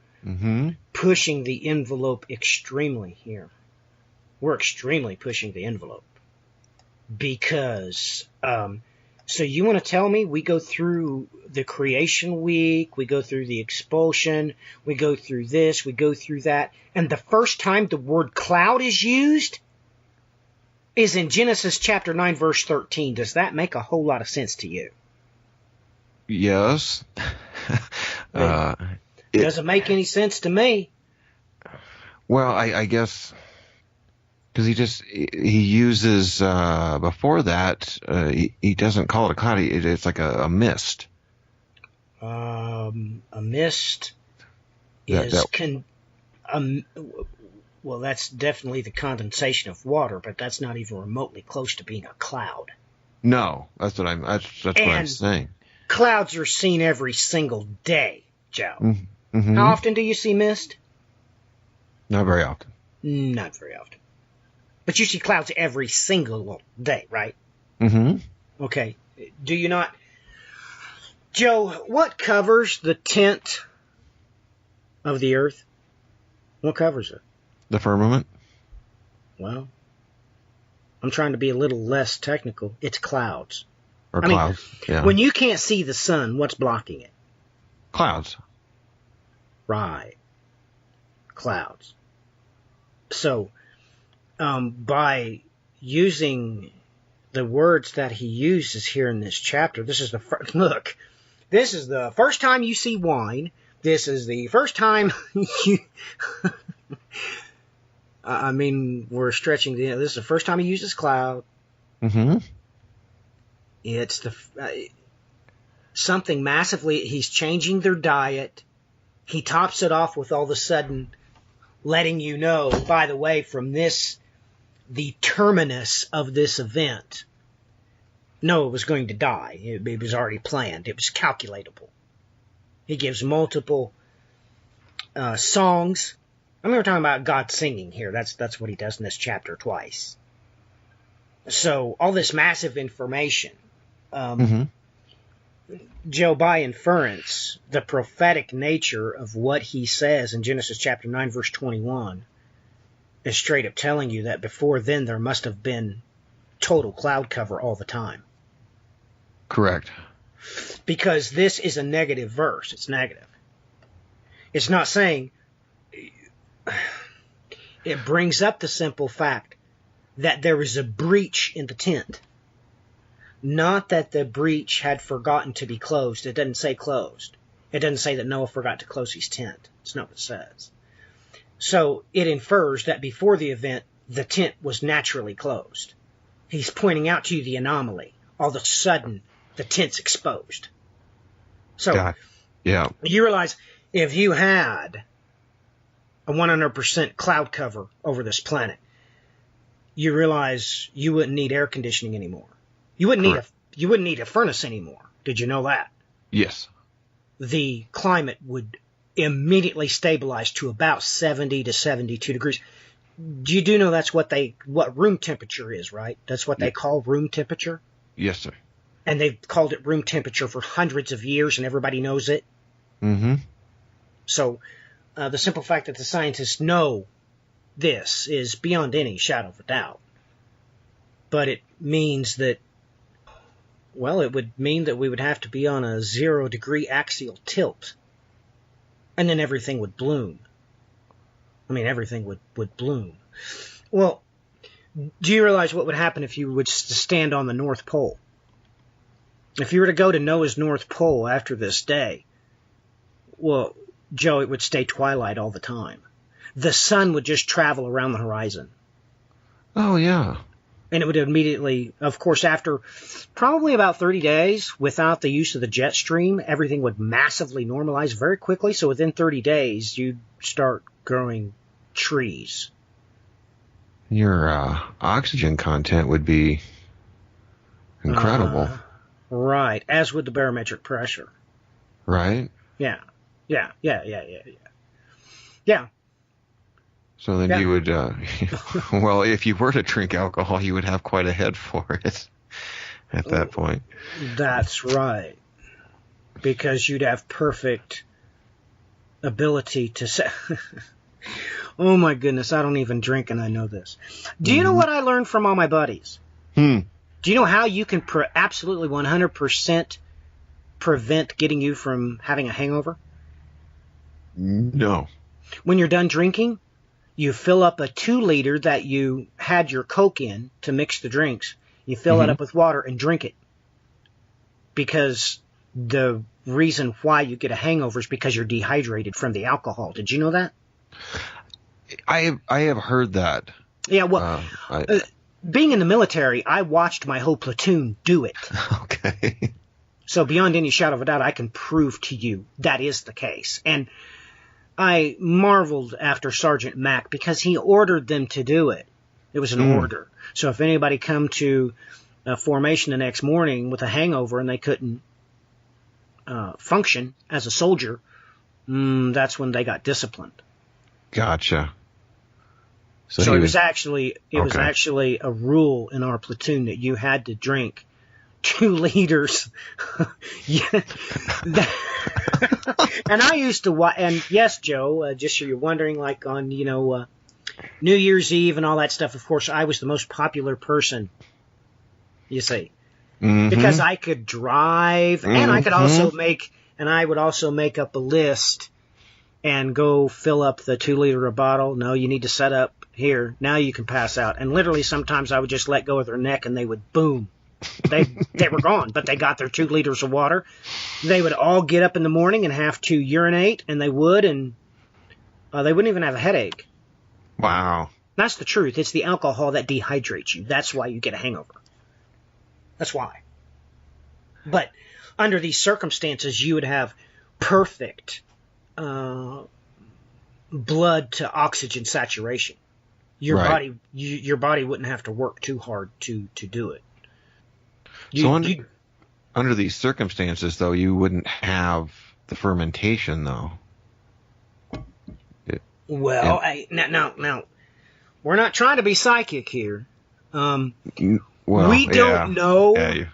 pushing the envelope extremely here. We're extremely pushing the envelope because, so you want to tell me we go through the creation week, we go through the expulsion, we go through this, we go through that, and the first time the word cloud is used is in Genesis chapter 9, verse 13. Does that make a whole lot of sense to you? Yes. It doesn't make any sense to me. Well, I guess because he uses before that he doesn't call it a cloud. It's like a mist. A mist is well, that's definitely the condensation of water, but that's not even remotely close to being a cloud. No, that's what I'm saying. Clouds are seen every single day, Joe. Mm-hmm. How often do you see mist? Not very often. Not very often. But you see clouds every single day, right? Mm-hmm. Okay. Do you not? Joe, what covers the tent of the earth? What covers it? The firmament? Well, I'm trying to be a little less technical. It's clouds. Or clouds, yeah. When you can't see the sun, what's blocking it? Clouds. Right. Clouds. So, by using the words that he uses here in this chapter, this is the first time you see wine. This is the first time you... I mean, we're stretching. This is the first time he uses cloud. Mm-hmm. It's something massively. He's changing their diet. He tops it off with all of a sudden letting you know, by the way, from this, the terminus of this event, Noah was going to die. It was already planned. It was calculatable. He gives multiple songs. I mean, we're talking about God singing here. That's what he does in this chapter twice. So all this massive information, Joe, by inference, the prophetic nature of what he says in Genesis chapter 9, verse 21, is straight up telling you that before then there must have been total cloud cover all the time. Correct. Because this is a negative verse. It's negative. It's not saying... It brings up the simple fact that there was a breach in the tent. Not that the breach had forgotten to be closed. It doesn't say closed. It doesn't say that Noah forgot to close his tent. It's not what it says. So it infers that before the event, the tent was naturally closed. He's pointing out to you the anomaly. All of a sudden, the tent's exposed. So yeah. You realize if you had a 100% cloud cover over this planet, you realize you wouldn't need air conditioning anymore. You wouldn't need a furnace anymore. Did you know that? Yes. The climate would immediately stabilize to about 70 to 72 degrees. You do know that's what room temperature is, right? That's what they call room temperature? Yes, sir. And they've called it room temperature for hundreds of years, and everybody knows it. Mm-hmm. So the simple fact that the scientists know this is beyond any shadow of a doubt. But it means that, well, it would mean that we would have to be on a 0-degree axial tilt. And then everything would bloom. I mean, everything would bloom. Well, do you realize what would happen if you were to stand on the North Pole? If you were to go to Noah's North Pole after this day, well, Joe, it would stay twilight all the time. The sun would just travel around the horizon. Oh, yeah. And it would immediately, of course, after probably about 30 days, without the use of the jet stream, everything would massively normalize very quickly. So within 30 days, you'd start growing trees. Your oxygen content would be incredible. Right, as would the barometric pressure. Right? Yeah. So then you would, well, if you were to drink alcohol, you would have quite a head for it at that point. That's right. Because you'd have perfect ability to say... Oh my goodness, I don't even drink and I know this. Do you know what I learned from all my buddies? Do you know how you can absolutely 100% prevent getting you from having a hangover? No. When you're done drinking, you fill up a 2-liter that you had your Coke in to mix the drinks. You fill it up with water and drink it. Because the reason why you get a hangover is because you're dehydrated from the alcohol. Did you know that? I have heard that. Yeah, well, being in the military, I watched my whole platoon do it. Okay. So beyond any shadow of a doubt, I can prove to you that is the case. And I marveled after Sergeant Mack because he ordered them to do it. It was an order. So if anybody come to a formation the next morning with a hangover and they couldn't function as a soldier, that's when they got disciplined. Gotcha. So it was actually a rule in our platoon that you had to drink 2 liters. And I used to watch, and yes, Joe, just so you're wondering, like on, New Year's Eve and all that stuff, of course, I was the most popular person, you see, because I could drive and I could also I would also make up a list and go fill up the 2-liter bottle. No, you need to set up here. Now you can pass out. And literally sometimes I would just let go of their neck and they would boom. They were gone, but they got their 2 liters of water. They would all get up in the morning and have to urinate, and they would, and they wouldn't even have a headache. Wow. That's the truth. It's the alcohol that dehydrates you. That's why you get a hangover. That's why. But under these circumstances, you would have perfect blood to oxygen saturation. Your Right. your body wouldn't have to work too hard to do it. Under these circumstances, though, you wouldn't have the fermentation, though. Well, now, we're not trying to be psychic here. Well, We don't know. Yeah,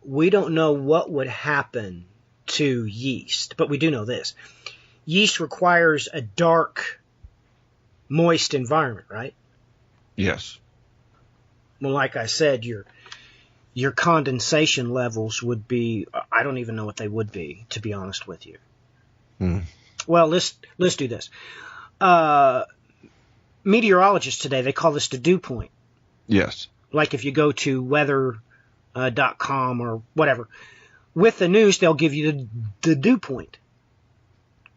We don't know what would happen to yeast, but we do know this. Yeast requires a dark, moist environment, right? yes. Well, like I said, your condensation levels would be, I don't even know what they would be, to be honest with you. Well, let's do this. Meteorologists today, they call this the dew point. Yes. Like if you go to weather.com or whatever, with the news, they'll give you the dew point.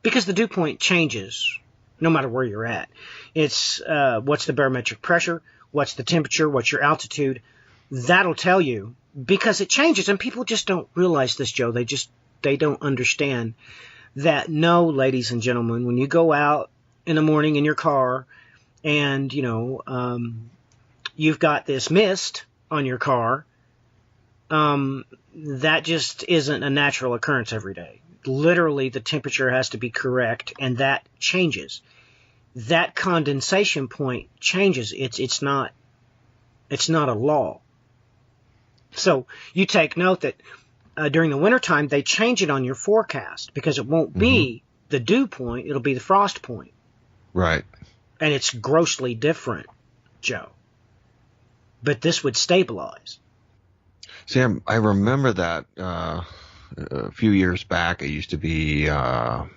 Because the dew point changes no matter where you're at. It's what's the barometric pressure, what's the temperature, what's your altitude. That'll tell you, because it changes, and people just don't realize this, Joe. They don't understand that. No, ladies and gentlemen, when you go out in the morning in your car and, you've got this mist on your car, that just isn't a natural occurrence every day. Literally, the temperature has to be correct, and that changes. That condensation point changes. It's not a law. So you take note that during the wintertime, they change it on your forecast because it won't be the dew point. It'll be the frost point. Right. And it's grossly different, Joe. But this would stabilize. See, I remember that a few years back. It used to be a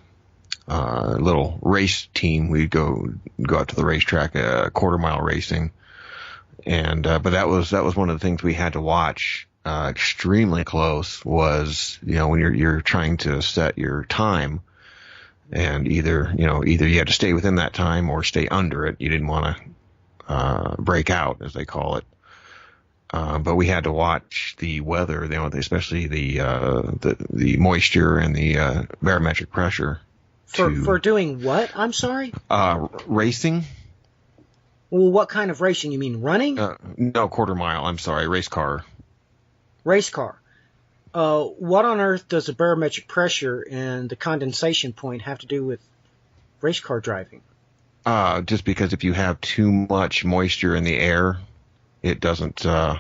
little race team. We'd go out to the racetrack, quarter-mile racing. And but that was one of the things we had to watch extremely close was, when you're trying to set your time, and either you had to stay within that time or stay under it. You didn't want to break out, as they call it. But we had to watch the weather, especially the moisture and the barometric pressure. For doing what? I'm sorry? Racing. Well, what kind of racing? You mean running? No, quarter mile. I'm sorry, race car. Race car. What on earth does the barometric pressure and the condensation point have to do with race car driving? Just because if you have too much moisture in the air, it doesn't. It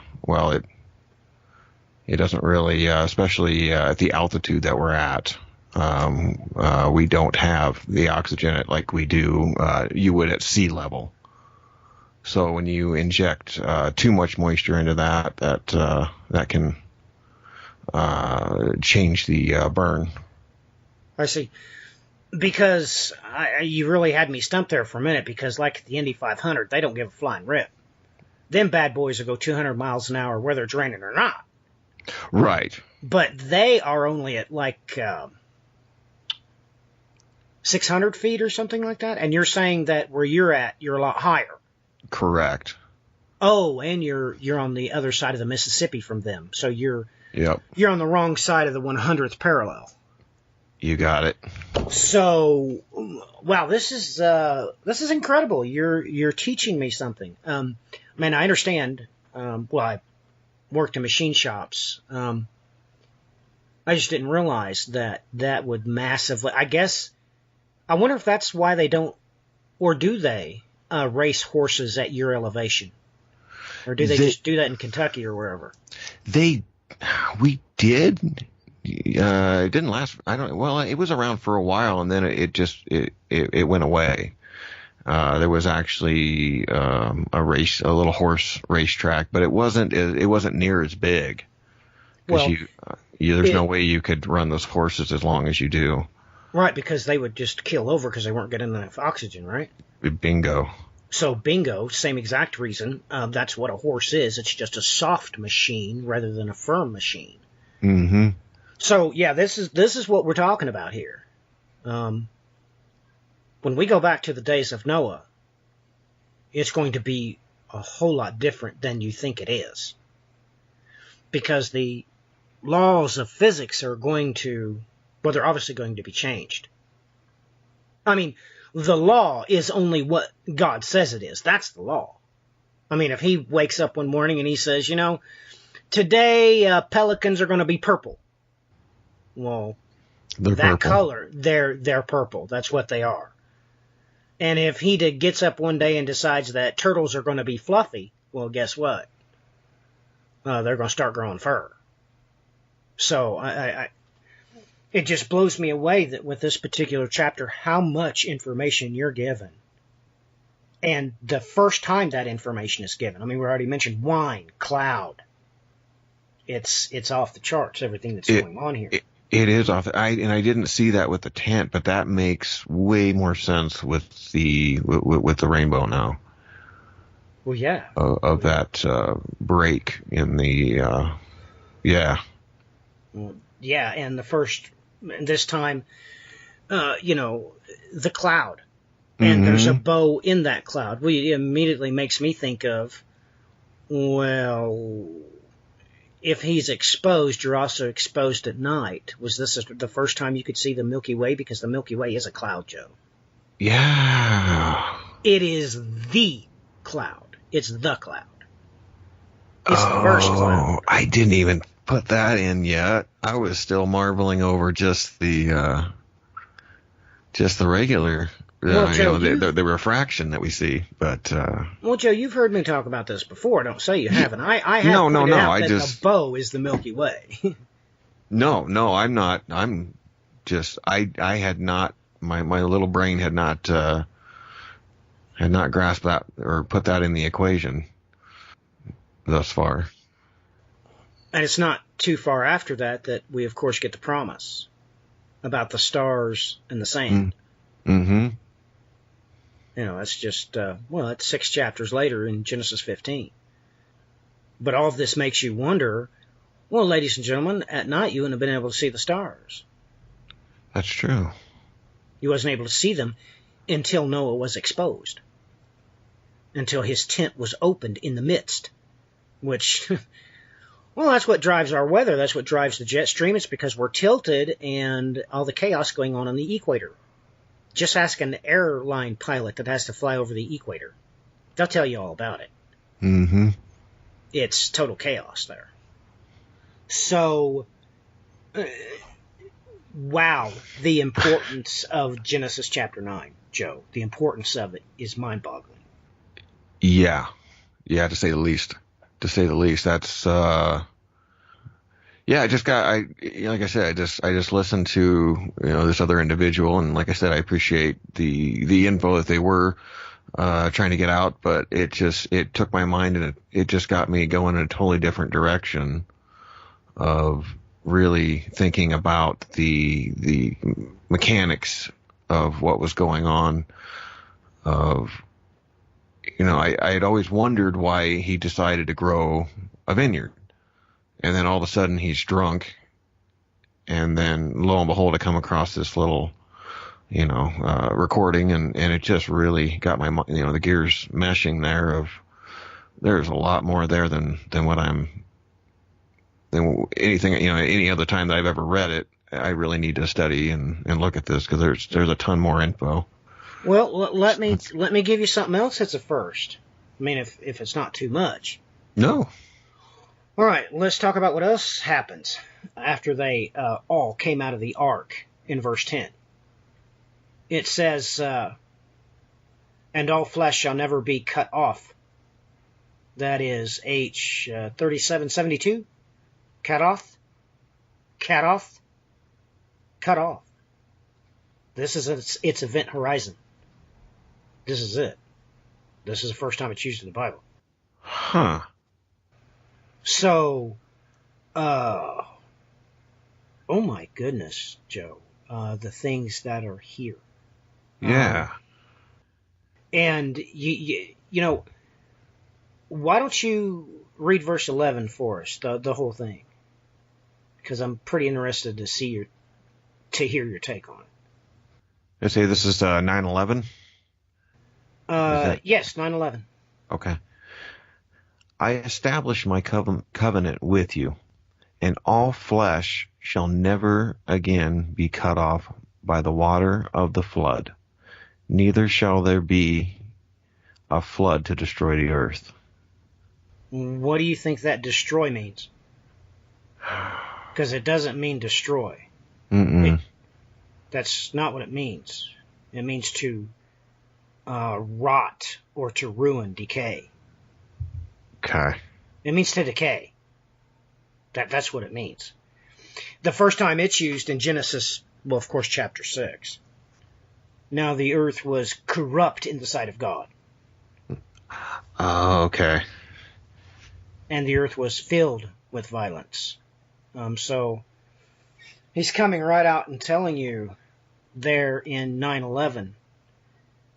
doesn't really, especially at the altitude that we're at. We don't have the oxygen like we do. You would at sea level. So when you inject too much moisture into that can change the burn. I see. Because you really had me stumped there for a minute, because like at the Indy 500, they don't give a flying rip. Them bad boys will go 200 miles an hour whether it's raining or not. Right. But they are only at like 600 feet or something like that. And you're saying that where you're at, you're a lot higher. Correct. Oh, and you're on the other side of the Mississippi from them. So you're on the wrong side of the 100th parallel. You got it. So, wow, this is incredible. You're teaching me something. Man, I understand. I worked in machine shops. I just didn't realize that would massively. I wonder if that's why they don't, or do they, race horses at your elevation, or do they just do that in Kentucky or wherever? We did. It didn't last. It was around for a while, and then it went away. There was actually a little horse racetrack, but it wasn't near as big. Well, there's no way you could run those horses as long as you do. Right, because they would just keel over because they weren't getting enough oxygen, right? Bingo. So bingo, same exact reason. That's what a horse is. It's just a soft machine rather than a firm machine. Mm-hmm. So yeah, this is what we're talking about here. When we go back to the days of Noah, it's going to be a whole lot different than you think it is. Because the laws of physics are going to, well, they're obviously going to be changed. I mean, the law is only what God says it is. That's the law. I mean, if he wakes up one morning and he says, you know, today pelicans are going to be purple. Well, They're that purple. color, they're purple. That's what they are. And if he gets up one day and decides that turtles are going to be fluffy, well, guess what? They're going to start growing fur. So it just blows me away that with this particular chapter, how much information you're given. And the first time that information is given, I mean, we already mentioned wine, cloud. It's off the charts, everything that's going on here. It is off. I didn't see that with the tent, but that makes way more sense with the rainbow now. Well, yeah. Of that break in the yeah. Well, yeah, and this time, the cloud. And there's a bow in that cloud. Well, it immediately makes me think of, well, if he's exposed, you're also exposed at night. Was this the first time you could see the Milky Way? Because the Milky Way is a cloud, Joe. Yeah. It is the cloud. It's the cloud. It's the first cloud. I didn't even put that in yet. I was still marveling over just the regular, Well, Joe, the refraction that we see. But well, Joe, you've heard me talk about this before. Don't say you haven't. I have pointed out that the bow is the Milky Way. No, I'm not. I'm just. I had not. My little brain had not grasped that or put that in the equation thus far. And it's not too far after that we, of course, get the promise about the stars and the sand. Mm-hmm. You know, that's just, that's 6 chapters later in Genesis 15. But all of this makes you wonder, well, ladies and gentlemen, at night you wouldn't have been able to see the stars. That's true. You wasn't able to see them until Noah was exposed. Until his tent was opened in the midst. Which, well, that's what drives our weather. That's what drives the jet stream. It's because we're tilted and all the chaos going on the equator. Just ask an airline pilot that has to fly over the equator. They'll tell you all about it. Mm-hmm. It's total chaos there. So, wow, the importance of Genesis chapter 9, Joe. The importance of it is mind-boggling. Yeah, to say the least. That's yeah. Like I said, I just listened to this other individual, and like I said, I appreciate the info that they were trying to get out, but it took my mind and it just got me going in a totally different direction of really thinking about the mechanics of what was going on. I had always wondered why he decided to grow a vineyard, and then all of a sudden he's drunk, and then lo and behold, I come across this little recording, and it just really got my the gears meshing there. Of there's a lot more there than anything any other time that I've ever read it. I really need to study and look at this because there's a ton more info. Well, let me give you something else that's a first. I mean, if it's not too much. No. All right, let's talk about what else happens after they all came out of the ark in verse 10. It says, and all flesh shall never be cut off. That is H 3772. Cut off. Cut off. Cut off. This is its event horizon. This is it. This is the first time it's used in the Bible. Huh. So, oh my goodness, Joe, the things that are here. Yeah. And you know, why don't you read verse 11 for us, the whole thing? Because I'm pretty interested to hear your take on it. I say this is 9/11. Is that Yes, 9/11. okay? I establish my covenant with you, and all flesh shall never again be cut off by the water of the flood, neither shall there be a flood to destroy the earth. What do you think that destroy means? Because it doesn't mean destroy. That's not what it means. It means to rot or to ruin, decay. Okay. It means to decay. That's what it means. The first time it's used in Genesis, well, of course, chapter 6. Now the earth was corrupt in the sight of God. Oh, okay. And the earth was filled with violence. So he's coming right out and telling you there in 9/11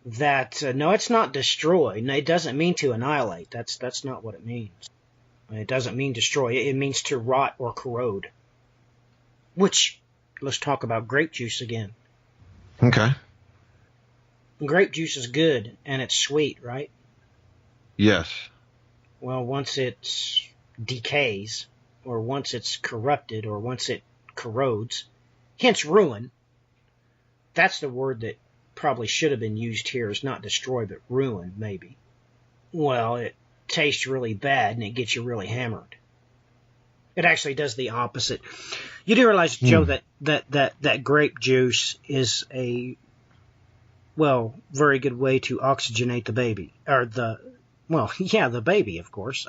that no, it's not destroy. No, it doesn't mean to annihilate. That's not what it means. It doesn't mean destroy. It means to rot or corrode. Which, let's talk about grape juice again. Okay. Grape juice is good and it's sweet, right? Yes. Well, once it decays, or once it's corrupted, or once it corrodes, hence ruin. That's the word that probably should have been used here, is not destroy, but ruin, maybe. Well, it tastes really bad and it gets you really hammered. It actually does the opposite. You do realize, Joe, that grape juice is a, well, very good way to oxygenate the baby. Or the baby, of course.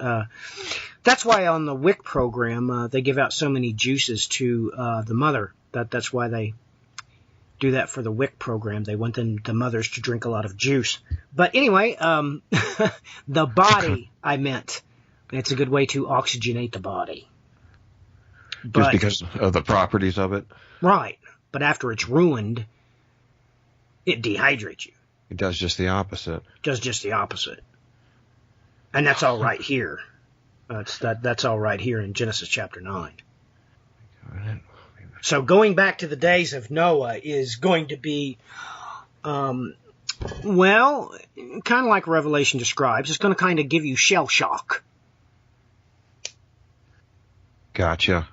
That's why on the WIC program, they give out so many juices to the mother. That's why they do that for the WIC program. They want the mothers to drink a lot of juice. But anyway, the body, I meant. It's a good way to oxygenate the body. Just because of the properties of it? Right. But after it's ruined, it dehydrates you. It does just the opposite. Does just the opposite. And that's all right here. That's all right here in Genesis chapter 9. So going back to the days of Noah is going to be, kind of like Revelation describes. It's going to kind of give you shell shock. Gotcha.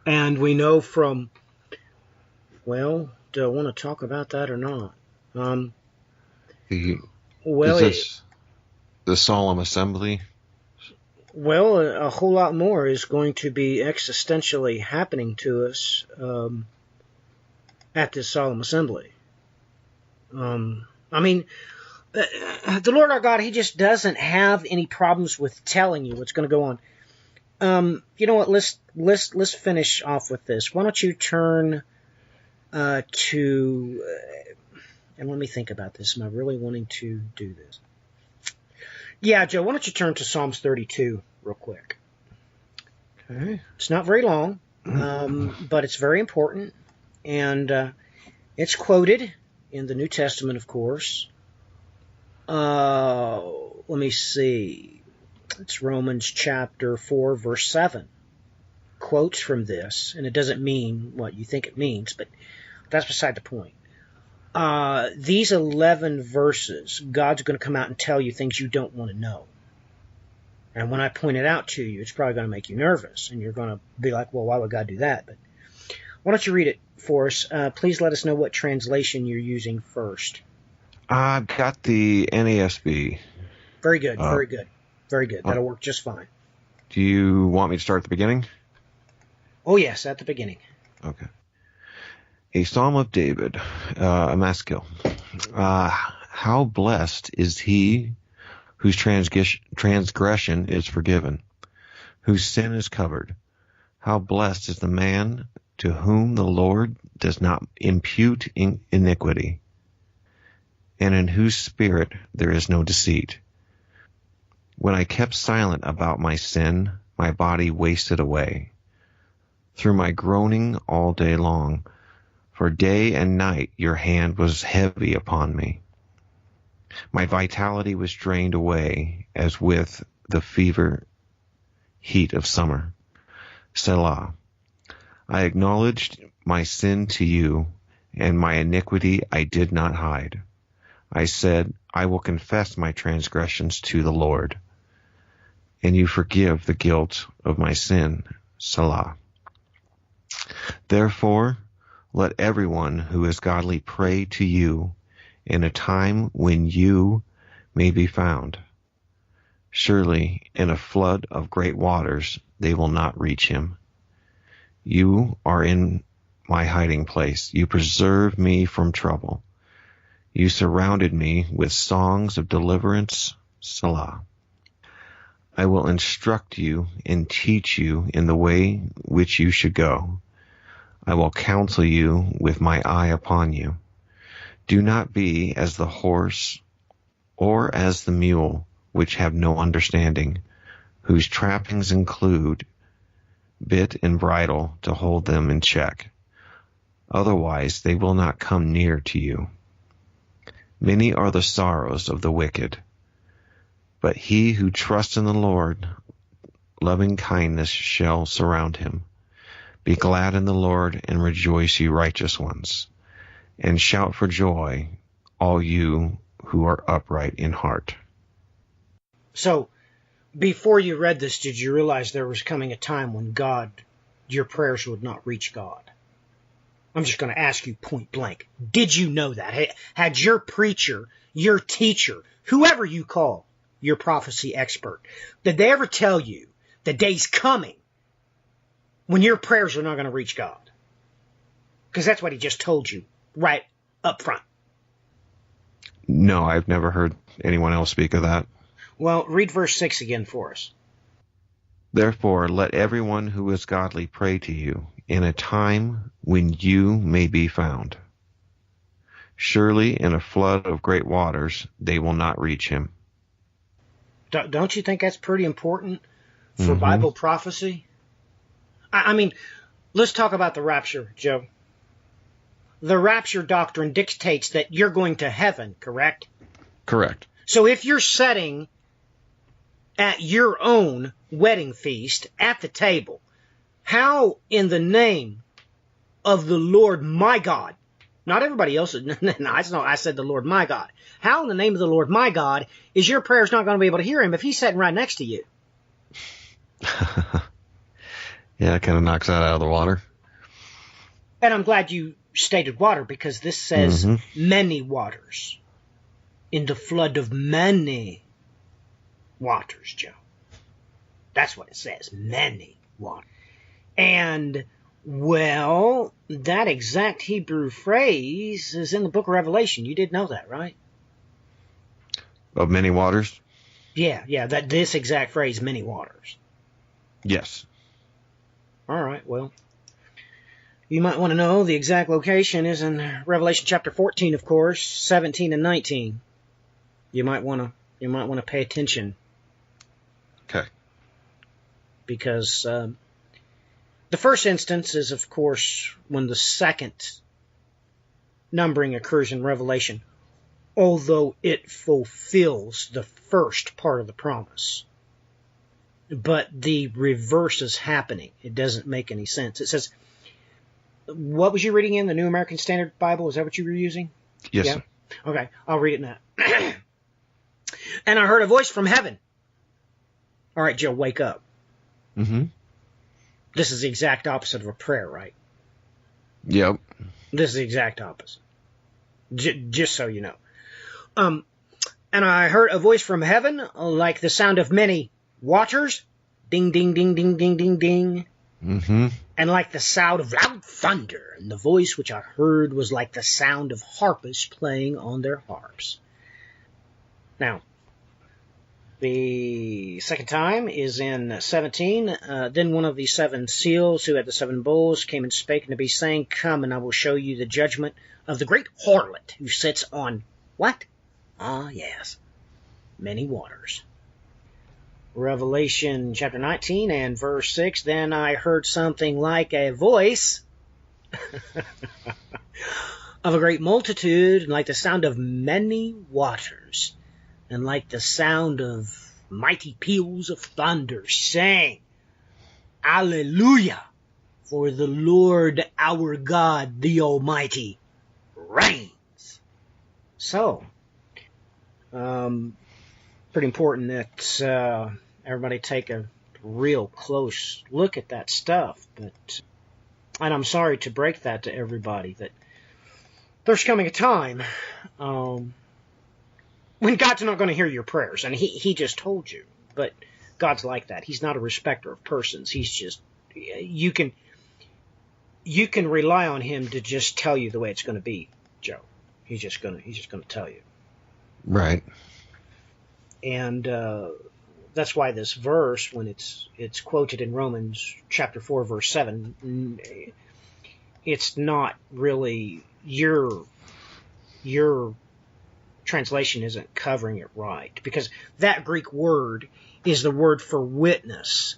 And we know from, well, do I want to talk about that or not? Is this the solemn assembly? Well, a whole lot more is going to be existentially happening to us at this solemn assembly. I mean, the Lord our God, He just doesn't have any problems with telling you what's going to go on. You know what? Let's finish off with this. Why don't you turn to and let me think about this. Am I really wanting to do this? Yeah, Joe, why don't you turn to Psalms 32 real quick? Okay. It's not very long, but it's very important, and it's quoted in the New Testament, of course. Let me see. It's Romans chapter 4, verse 7. Quotes from this, and it doesn't mean what you think it means, but that's beside the point. These 11 verses, God's going to come out and tell you things you don't want to know. And when I point it out to you, it's probably going to make you nervous, and you're going to be like, well, why would God do that? But why don't you read it for us? Please let us know what translation you're using first. I've got the NASB. Very good, very good, very good. That'll work just fine. Do you want me to start at the beginning? Oh, yes, at the beginning. Okay. A Psalm of David, a Maskil. How blessed is he whose transgression is forgiven, whose sin is covered. How blessed is the man to whom the Lord does not impute iniquity, and in whose spirit there is no deceit. When I kept silent about my sin, my body wasted away, through my groaning all day long. For day and night your hand was heavy upon me. My vitality was drained away as with the fever heat of summer. Selah. I acknowledged my sin to you, and my iniquity I did not hide. I said, I will confess my transgressions to the Lord, and you forgive the guilt of my sin. Selah. Therefore, let everyone who is godly pray to you in a time when you may be found. Surely in a flood of great waters they will not reach him. You are in my hiding place. You preserve me from trouble. You surrounded me with songs of deliverance. Selah. I will instruct you and teach you in the way which you should go. I will counsel you with my eye upon you. Do not be as the horse or as the mule, which have no understanding, whose trappings include bit and bridle to hold them in check. Otherwise they will not come near to you. Many are the sorrows of the wicked, but he who trusts in the Lord, loving kindness shall surround him. Be glad in the Lord and rejoice, you righteous ones, and shout for joy, all you who are upright in heart. So, before you read this, did you realize there was coming a time when your prayers would not reach God? I'm just going to ask you point blank. Did you know that? Had your preacher, your teacher, whoever you call your prophecy expert, did they ever tell you the day's coming when your prayers are not going to reach God? Because that's what he just told you right up front. No, I've never heard anyone else speak of that. Well, read verse 6 again for us. Therefore, let everyone who is godly pray to you in a time when you may be found. Surely in a flood of great waters they will not reach him. Don't you think that's pretty important for Bible prophecy? I mean, let's talk about the rapture, Joe. The rapture doctrine dictates that you're going to heaven, correct? Correct. So if you're sitting at your own wedding feast at the table, how in the name of the Lord my God, not everybody else's, I said the Lord my God, how in the name of the Lord my God is your prayers not going to be able to hear him if he's sitting right next to you? Yeah, it kind of knocks that out of the water. And I'm glad you stated water, because this says many waters. In the flood of many waters, Joe. That's what it says, many waters. And, well, that exact Hebrew phrase is in the book of Revelation. You did know that, right? Of many waters? Yeah, this exact phrase, many waters. Yes. All right, well, you might want to know the exact location is in Revelation chapter 14, of course, 17 and 19. You might want to pay attention. Okay. Because the first instance is, of course, when the second numbering occurs in Revelation, although it fulfills the first part of the promise. But the reverse is happening. It doesn't make any sense. It says, what was you reading in the New American Standard Bible? Is that what you were using? Yes, Yeah? sir. Okay, I'll read it now. And I heard a voice from heaven. All right, Joe, wake up. Mm-hmm. This is the exact opposite of a prayer, right? Yep. This is the exact opposite. Just so you know. And I heard a voice from heaven like the sound of many waters. Ding, ding, ding, ding, ding, ding, ding. Mm-hmm. And like the sound of loud thunder. And the voice which I heard was like the sound of harpists playing on their harps. Now, the second time is in 17. Then one of the seven seals who had the seven bowls came and spake unto the beast, saying, Come, and I will show you the judgment of the great harlot who sits on what? Ah, yes, many waters. Revelation chapter 19 and verse 6. Then I heard something like a voice of a great multitude, and like the sound of many waters, and like the sound of mighty peals of thunder, saying, Alleluia, for the Lord our God, the Almighty, reigns. So, Pretty important that everybody take a real close look at that stuff. And I'm sorry to break that to everybody, that there's coming a time when God's not going to hear your prayers, and He just told you. But God's like that. He's not a respecter of persons. He's just, you can rely on Him to just tell you the way it's going to be, Joe. He's just going to tell you. Right. And that's why this verse, when it's quoted in Romans chapter 4, verse 7, it's not really, your translation isn't covering it right. Because that Greek word is the word for witness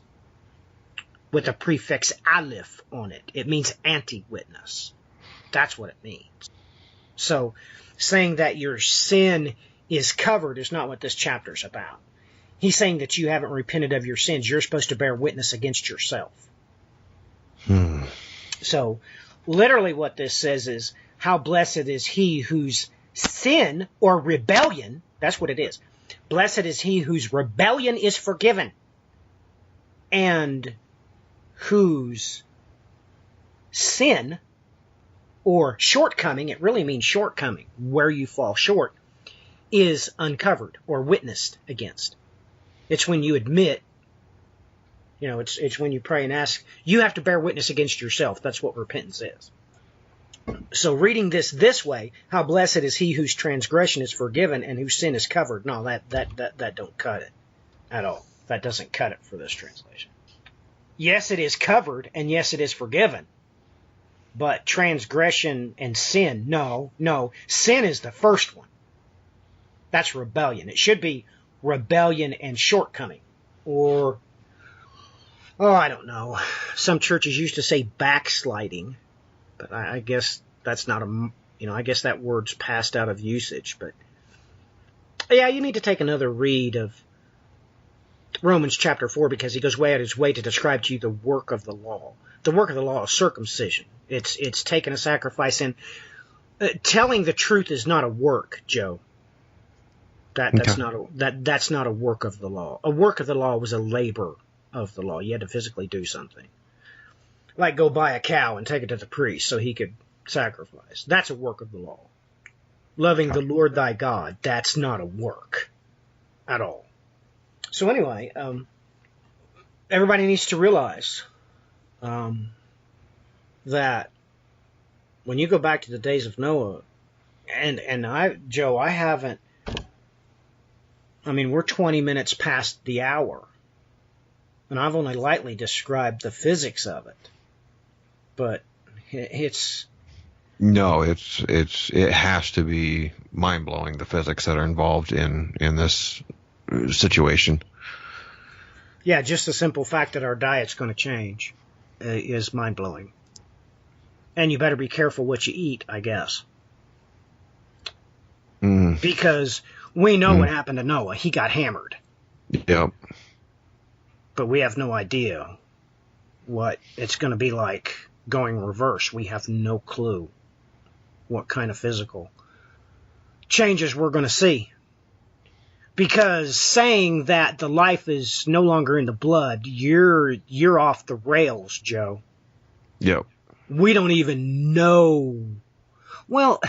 with a prefix aleph on it. It means anti-witness. That's what it means. So saying that your sin is covered is not what this chapter is about. He's saying that you haven't repented of your sins. You're supposed to bear witness against yourself. So literally what this says is, how blessed is he whose sin or rebellion, that's what it is. Blessed is he whose rebellion is forgiven, and whose sin or shortcoming, it really means shortcoming, where you fall short, is uncovered or witnessed against. It's when you admit, it's when you pray and ask. You have to bear witness against yourself. That's what repentance is. So reading this way, how blessed is he whose transgression is forgiven and whose sin is covered. No, that don't cut it at all. That doesn't cut it for this translation. Yes, it is covered, and yes, it is forgiven. But transgression and sin, no. Sin is the first one. That's rebellion. It should be rebellion and shortcoming. Or, I don't know. Some churches used to say backsliding, but I guess that's not I guess that word's passed out of usage. But yeah, you need to take another read of Romans chapter 4, because he goes way out of his way to describe to you the work of the law. The work of the law is circumcision. It's taking a sacrifice, and telling the truth is not a work, Joe. That's not a work of the law. A work of the law was a labor of the law. You had to physically do something. Like go buy a cow and take it to the priest so he could sacrifice. That's a work of the law. Loving the Lord thy God, that's not a work at all. So anyway, everybody needs to realize that when you go back to the days of Noah, we're 20 minutes past the hour, and I've only lightly described the physics of it. But it has to be mind-blowing, the physics that are involved in this situation. Yeah, just the simple fact that our diet's going to change is mind-blowing. And you better be careful what you eat, I guess. Because we know what happened to Noah. He got hammered. Yep. But we have no idea what it's going to be like going reverse. We have no clue what kind of physical changes we're going to see. Because saying that the life is no longer in the blood, you're off the rails, Joe. Yep. We don't even know. Well,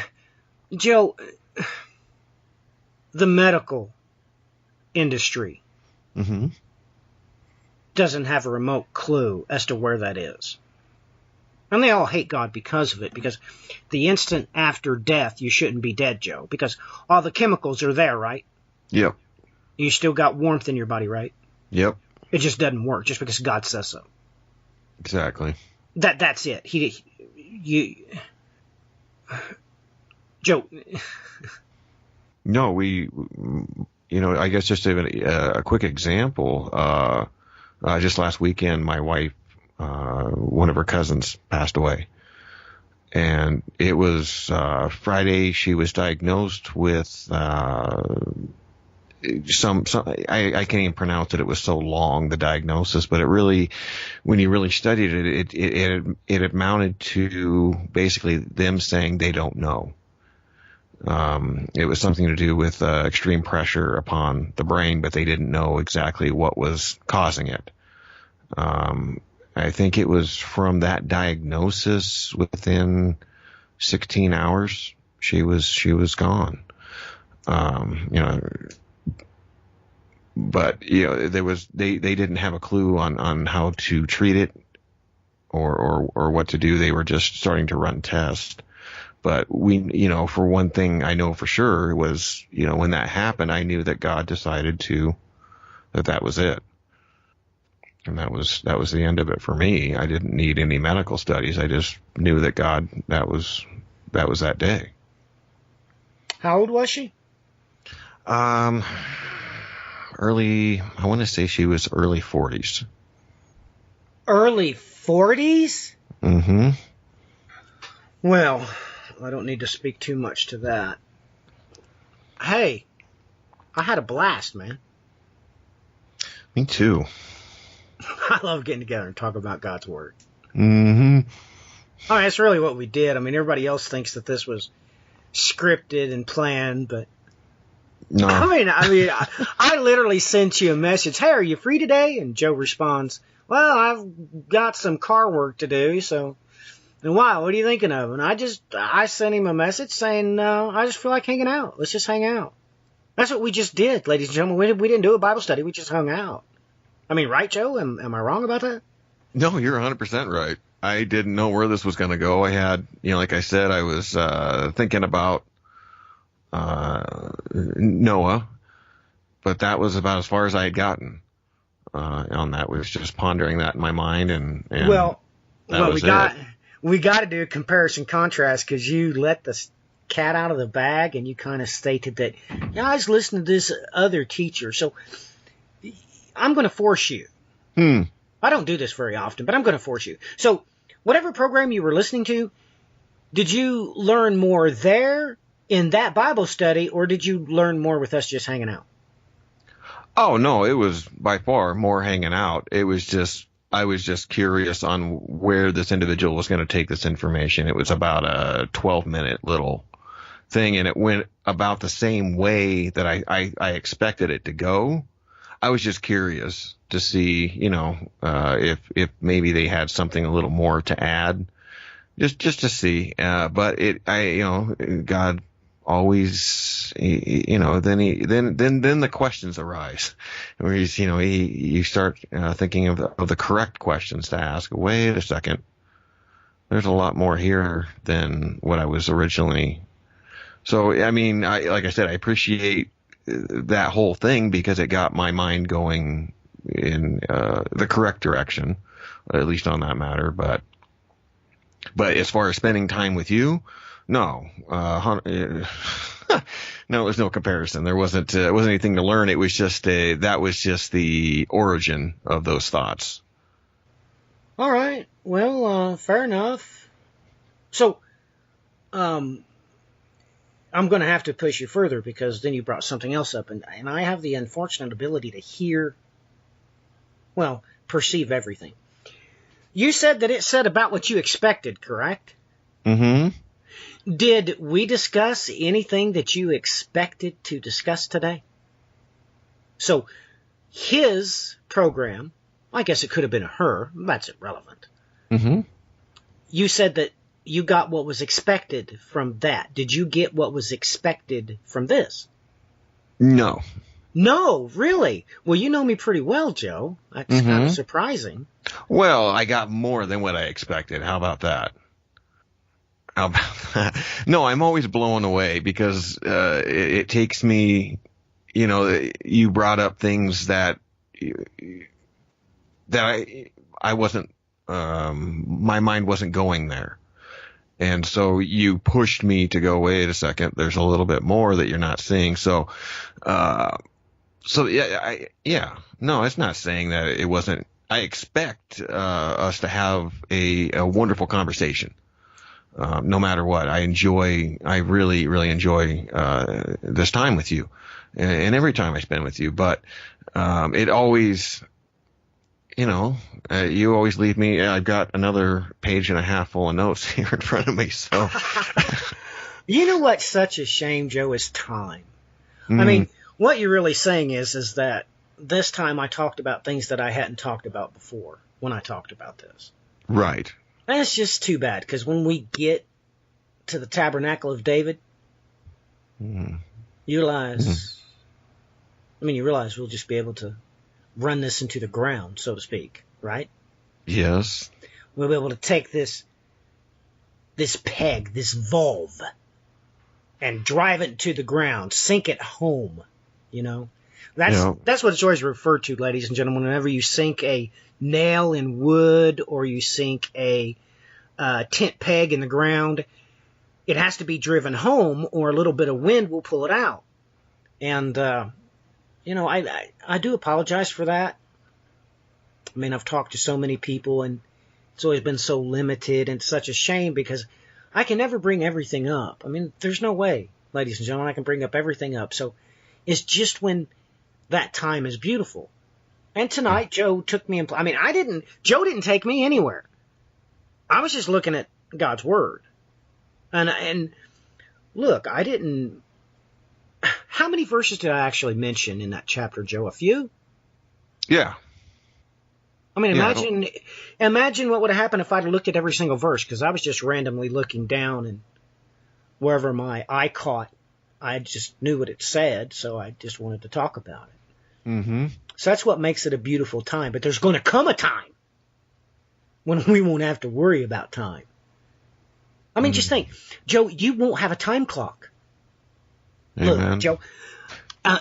Joe, the medical industry doesn't have a remote clue as to where that is. And they all hate God because of it, because the instant after death, you shouldn't be dead, Joe, because all the chemicals are there, right? Yep. You still got warmth in your body, right? Yep. It just doesn't work just because God says so. Exactly. That's it. Joe. No, I guess just a quick example. Just last weekend, my wife, one of her cousins passed away. And it was Friday. She was diagnosed with I can't even pronounce it. It was so long, the diagnosis, but it really, when you really studied it amounted to basically them saying they don't know. It was something to do with extreme pressure upon the brain, but they didn't know exactly what was causing it. I think it was from that diagnosis within 16 hours she was gone. You know, but they didn't have a clue on how to treat it or what to do. They were just starting to run tests. But for one thing I know for sure was, when that happened, I knew that God decided that was it. And that was the end of it for me. I didn't need any medical studies. I just knew that God, that was that day. How old was she? I want to say she was early 40s. Early 40s? Mm-hmm. Well, I don't need to speak too much to that. Hey, I had a blast, man. Me too. I love getting together and talking about God's Word. Mm-hmm. I mean, that's really what we did. I mean, everybody else thinks that this was scripted and planned, but no. I literally sent you a message. Hey, are you free today? And Joe responds, well, I've got some car work to do, so... And why? What are you thinking of? And I sent him a message saying, I just feel like hanging out. Let's just hang out. That's what we just did, ladies and gentlemen. We didn't do a Bible study. We just hung out. I mean, right, Joe? Am I wrong about that? No, you're 100% right. I didn't know where this was going to go. I had, like I said, I was thinking about Noah, but that was about as far as I had gotten on that. We was just pondering that in my mind, and well, we got to do a comparison contrast because you let the cat out of the bag and you kind of stated that, I was listening to this other teacher, so I'm going to force you. I don't do this very often, but I'm going to force you. So whatever program you were listening to, did you learn more there in that Bible study, or did you learn more with us just hanging out? Oh, no, it was by far more hanging out. It was just, I was just curious on where this individual was going to take this information. It was about a 12-minute little thing, and it went about the same way that I expected it to go. I was just curious to see, if maybe they had something a little more to add, just to see. But God always, then the questions arise, where you start thinking of the correct questions to ask. Wait a second, there's a lot more here than what I was originally. So, I mean, like I said, I appreciate that whole thing because it got my mind going in the correct direction, at least on that matter. But as far as spending time with you, no, no, there's no comparison. There wasn't anything to learn. It was just that was just the origin of those thoughts. All right. Well, fair enough. So, I'm going to have to push you further because then you brought something else up, and I have the unfortunate ability to perceive everything. You said that it said about what you expected, correct? Mm-hmm. Did we discuss anything that you expected to discuss today? So, his program, I guess it could have been a her, that's irrelevant. Mm-hmm. You said that you got what was expected from that. Did you get what was expected from this? No. No, really? Well, you know me pretty well, Joe. That's kind of surprising. Well, I got more than what I expected. How about that? No, I'm always blown away because it takes me, you brought up things that I wasn't, my mind wasn't going there. And so you pushed me to go, wait a second, there's a little bit more that you're not seeing. So no, it's not saying that it wasn't. I expect us to have a wonderful conversation. No matter what, I really, really enjoy this time with you, and every time I spend with you. But it always, you always leave me. I've got another page and a half full of notes here in front of me. So, You know what's such a shame, Joe, is time. Mm. I mean, what you're really saying is that this time I talked about things that I hadn't talked about before when I talked about this. Right. And it's just too bad, because when we get to the Tabernacle of David, you realize, you realize we'll just be able to run this into the ground, so to speak, right? Yes. We'll be able to take this peg, this valve, and drive it to the ground, sink it home, you know? That's what it's always referred to, ladies and gentlemen, whenever you sink a nail in wood or you sink a tent peg in the ground, it has to be driven home or a little bit of wind will pull it out. And, I do apologize for that. I mean, I've talked to so many people and it's always been so limited, and it's such a shame because I can never bring everything up. I mean, there's no way, ladies and gentlemen, I can bring up everything up. So it's just when that time is beautiful. And tonight, Joe took me Joe didn't take me anywhere. I was just looking at God's Word. And look, how many verses did I actually mention in that chapter, Joe? A few? Yeah. I mean, imagine what would have happened if I'd looked at every single verse, because I was just randomly looking down, and wherever my eye caught, I just knew what it said, so I just wanted to talk about it. Mm-hmm. So that's what makes it a beautiful time. But there's going to come a time when we won't have to worry about time. I mean, just think, Joe, you won't have a time clock. Amen. Look, Joe,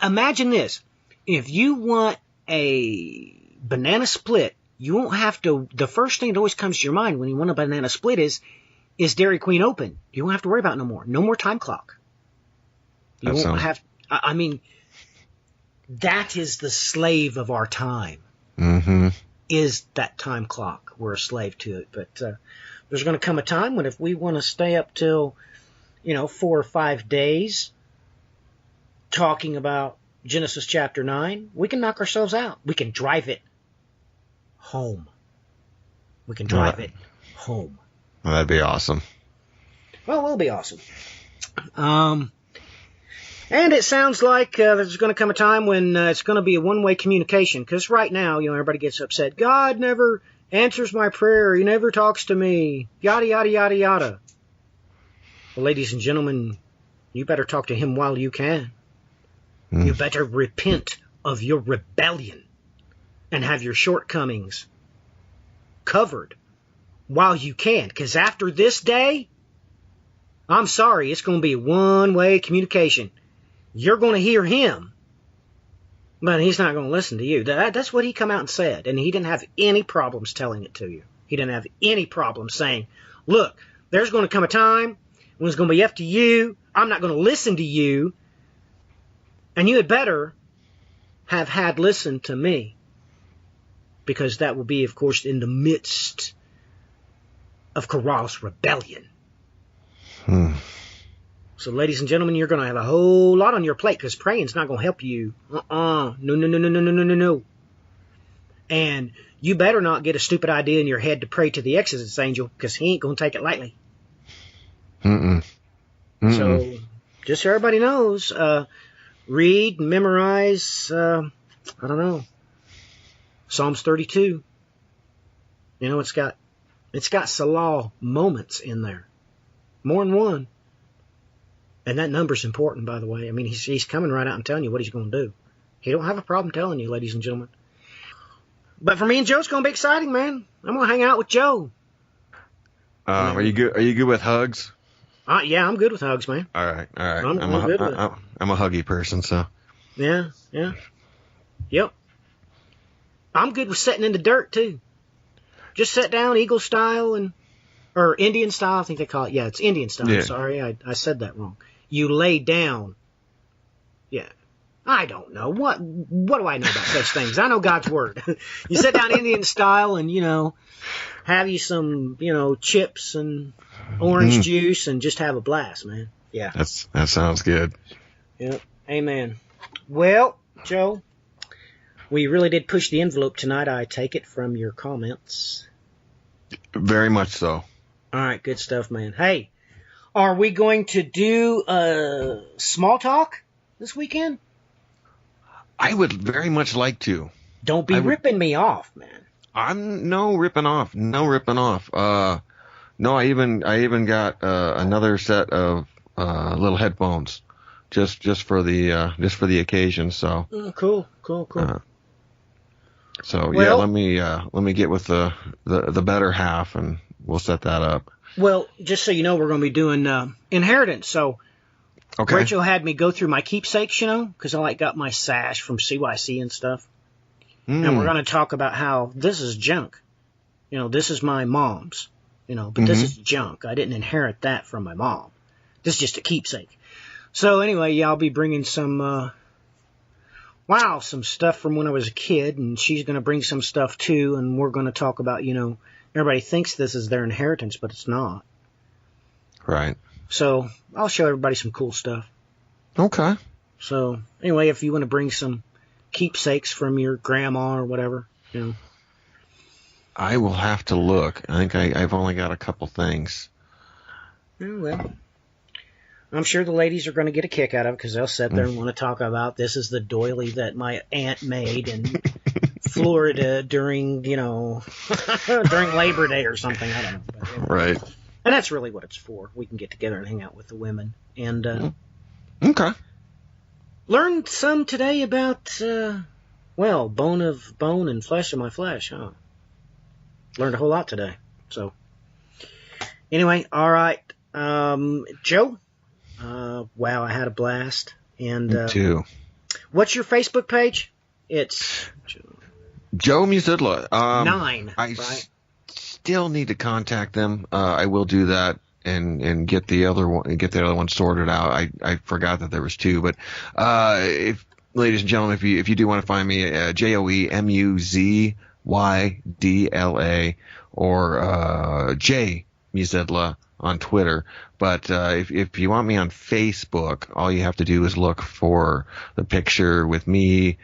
imagine this. If you want a banana split, you won't have to, the first thing that always comes to your mind when you want a banana split is Dairy Queen open. You won't have to worry about it no more. No more time clock. You won't have, I mean, that is the slave of our time. Mm-hmm. Is that time clock. We're a slave to it. But there's going to come a time when if we want to stay up till, 4 or 5 days talking about Genesis chapter 9, we can knock ourselves out. We can drive it home. We can drive it home. Well, that'd be awesome. Well, it will be awesome. And it sounds like there's going to come a time when it's going to be a one-way communication. Because right now, everybody gets upset. God never answers my prayer. He never talks to me. Yada, yada, yada, yada. Well, ladies and gentlemen, you better talk to him while you can. You better repent of your rebellion and have your shortcomings covered while you can. Because after this day, I'm sorry, it's going to be a one-way communication. You're going to hear him, but he's not going to listen to you. That's what he come out and said, and he didn't have any problems telling it to you. He didn't have any problem saying, look, there's going to come a time when it's going to be up to you. I'm not going to listen to you, and you had better have had listened to me, because that will be, of course, in the midst of Korah's rebellion. So, ladies and gentlemen, you're going to have a whole lot on your plate, because praying's not going to help you. No. And you better not get a stupid idea in your head to pray to the Exodus angel, because he ain't going to take it lightly. So, just so everybody knows, read, memorize, Psalms 32. It's got Salah moments in there. More than one. And that number's important, by the way. I mean, he's coming right out and telling you what he's going to do. He don't have a problem telling you, ladies and gentlemen. But for me and Joe, it's going to be exciting, man. I'm going to hang out with Joe. Are you good? Are you good with hugs? Yeah, I'm good with hugs, man. All right. I'm good with it. I'm a huggy person, so. Yeah. Yep. I'm good with sitting in the dirt, too. Just sit down, eagle style, or Indian style, I think they call it. Yeah, it's Indian style. Yeah. Sorry, I said that wrong. You lay down. Yeah. I don't know. What do I know about such things? I know God's Word. You sit down Indian style and, have you some, chips and orange juice and just have a blast, man. Yeah. That sounds good. Yep. Amen. Well, Joe, we really did push the envelope tonight, I take it, from your comments. Very much so. All right, good stuff, man. Hey, Are we going to do small talk this weekend? I would very much like to. Don't be ripping me off, man. I'm no ripping off. No ripping off. No, I even got another set of little headphones just for the occasion. So cool. So yeah, let me get with the better half, and we'll set that up. Well, just so you know, we're going to be doing inheritance. So okay. Rachel had me go through my keepsakes, because I got my sash from CYC and stuff. And we're going to talk about how this is junk. This is my mom's. But this is junk. I didn't inherit that from my mom. This is just a keepsake. So anyway, yeah, I'll be bringing some stuff from when I was a kid, and she's going to bring some stuff too, and we're going to talk about, everybody thinks this is their inheritance, but it's not. Right. So I'll show everybody some cool stuff. Okay. So anyway, if you want to bring some keepsakes from your grandma or whatever, I will have to look. I think I've only got a couple things. Oh, well, I'm sure the ladies are going to get a kick out of it because they'll sit there and want to talk about this is the doily that my aunt made in Florida during, during Labor Day or something. I don't know. But, right. And that's really what it's for. We can get together and hang out with the women. And okay. Learned some today about, bone of bone and flesh of my flesh, huh? Learned a whole lot today. So, anyway, all right. Joe, wow, I had a blast. And Me too. What's your Facebook page? It's Joe Musidla. 9. Right? Still need to contact them. I will do that and get the other one sorted out. I forgot that there was 2, but if ladies and gentlemen, if you do want to find me, JoeMuzydla or J Musidla on Twitter. But if you want me on Facebook, all you have to do is look for the picture with me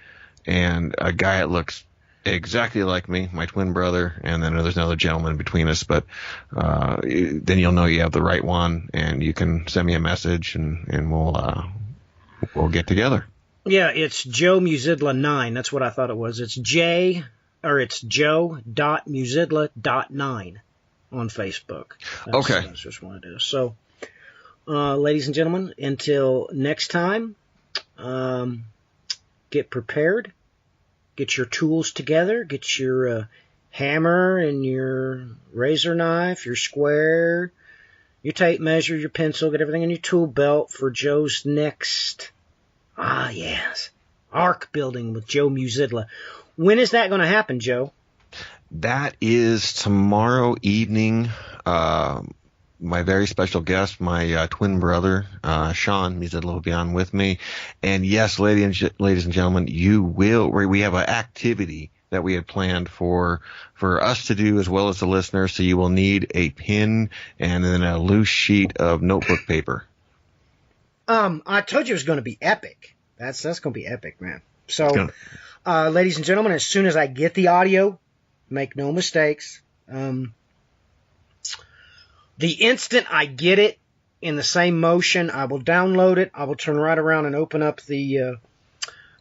and a guy that looks exactly like me, my twin brother, and then there's another gentleman between us. But then you'll know you have the right one, and you can send me a message, and we'll get together. Yeah, it's Joe Musidla 9. That's what I thought it was. It's Joe.Musidla.9 on Facebook. That's just what it is. So, ladies and gentlemen, until next time, get prepared. Get your tools together. Get your hammer and your razor knife, your square, your tape measure, your pencil. Get everything in your tool belt for Joe's next, arc building with Joe Musidla. When is that going to happen, Joe? That is tomorrow evening. My very special guest, my twin brother, Sean Musidla, will be on with me. And yes, ladies and gentlemen, we have an activity that we had planned for us to do as well as the listeners. So you will need a pen and then a loose sheet of notebook paper. I told you it was going to be epic. That's going to be epic, man. So, ladies and gentlemen, as soon as I get the audio, make no mistakes. The instant I get it in the same motion, I will download it. I will turn right around and open up the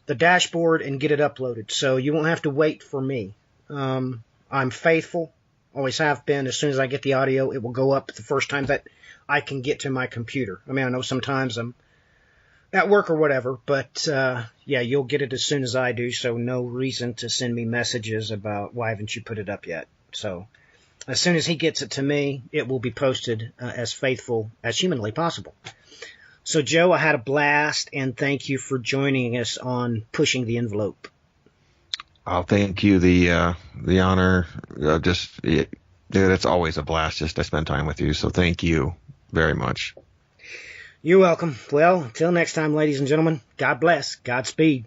dashboard and get it uploaded. So you won't have to wait for me. I'm faithful, always have been. As soon as I get the audio, it will go up the first time that I can get to my computer. I mean, I know sometimes I'm at work or whatever, but you'll get it as soon as I do. So no reason to send me messages about why haven't you put it up yet. So as soon as he gets it to me, it will be posted as faithful as humanly possible. So, Joe, I had a blast, and thank you for joining us on Pushing the Envelope. I'll thank you. The honor, dude, it's always a blast just to spend time with you. So thank you very much. You're welcome. Well, until next time, ladies and gentlemen, God bless. Godspeed.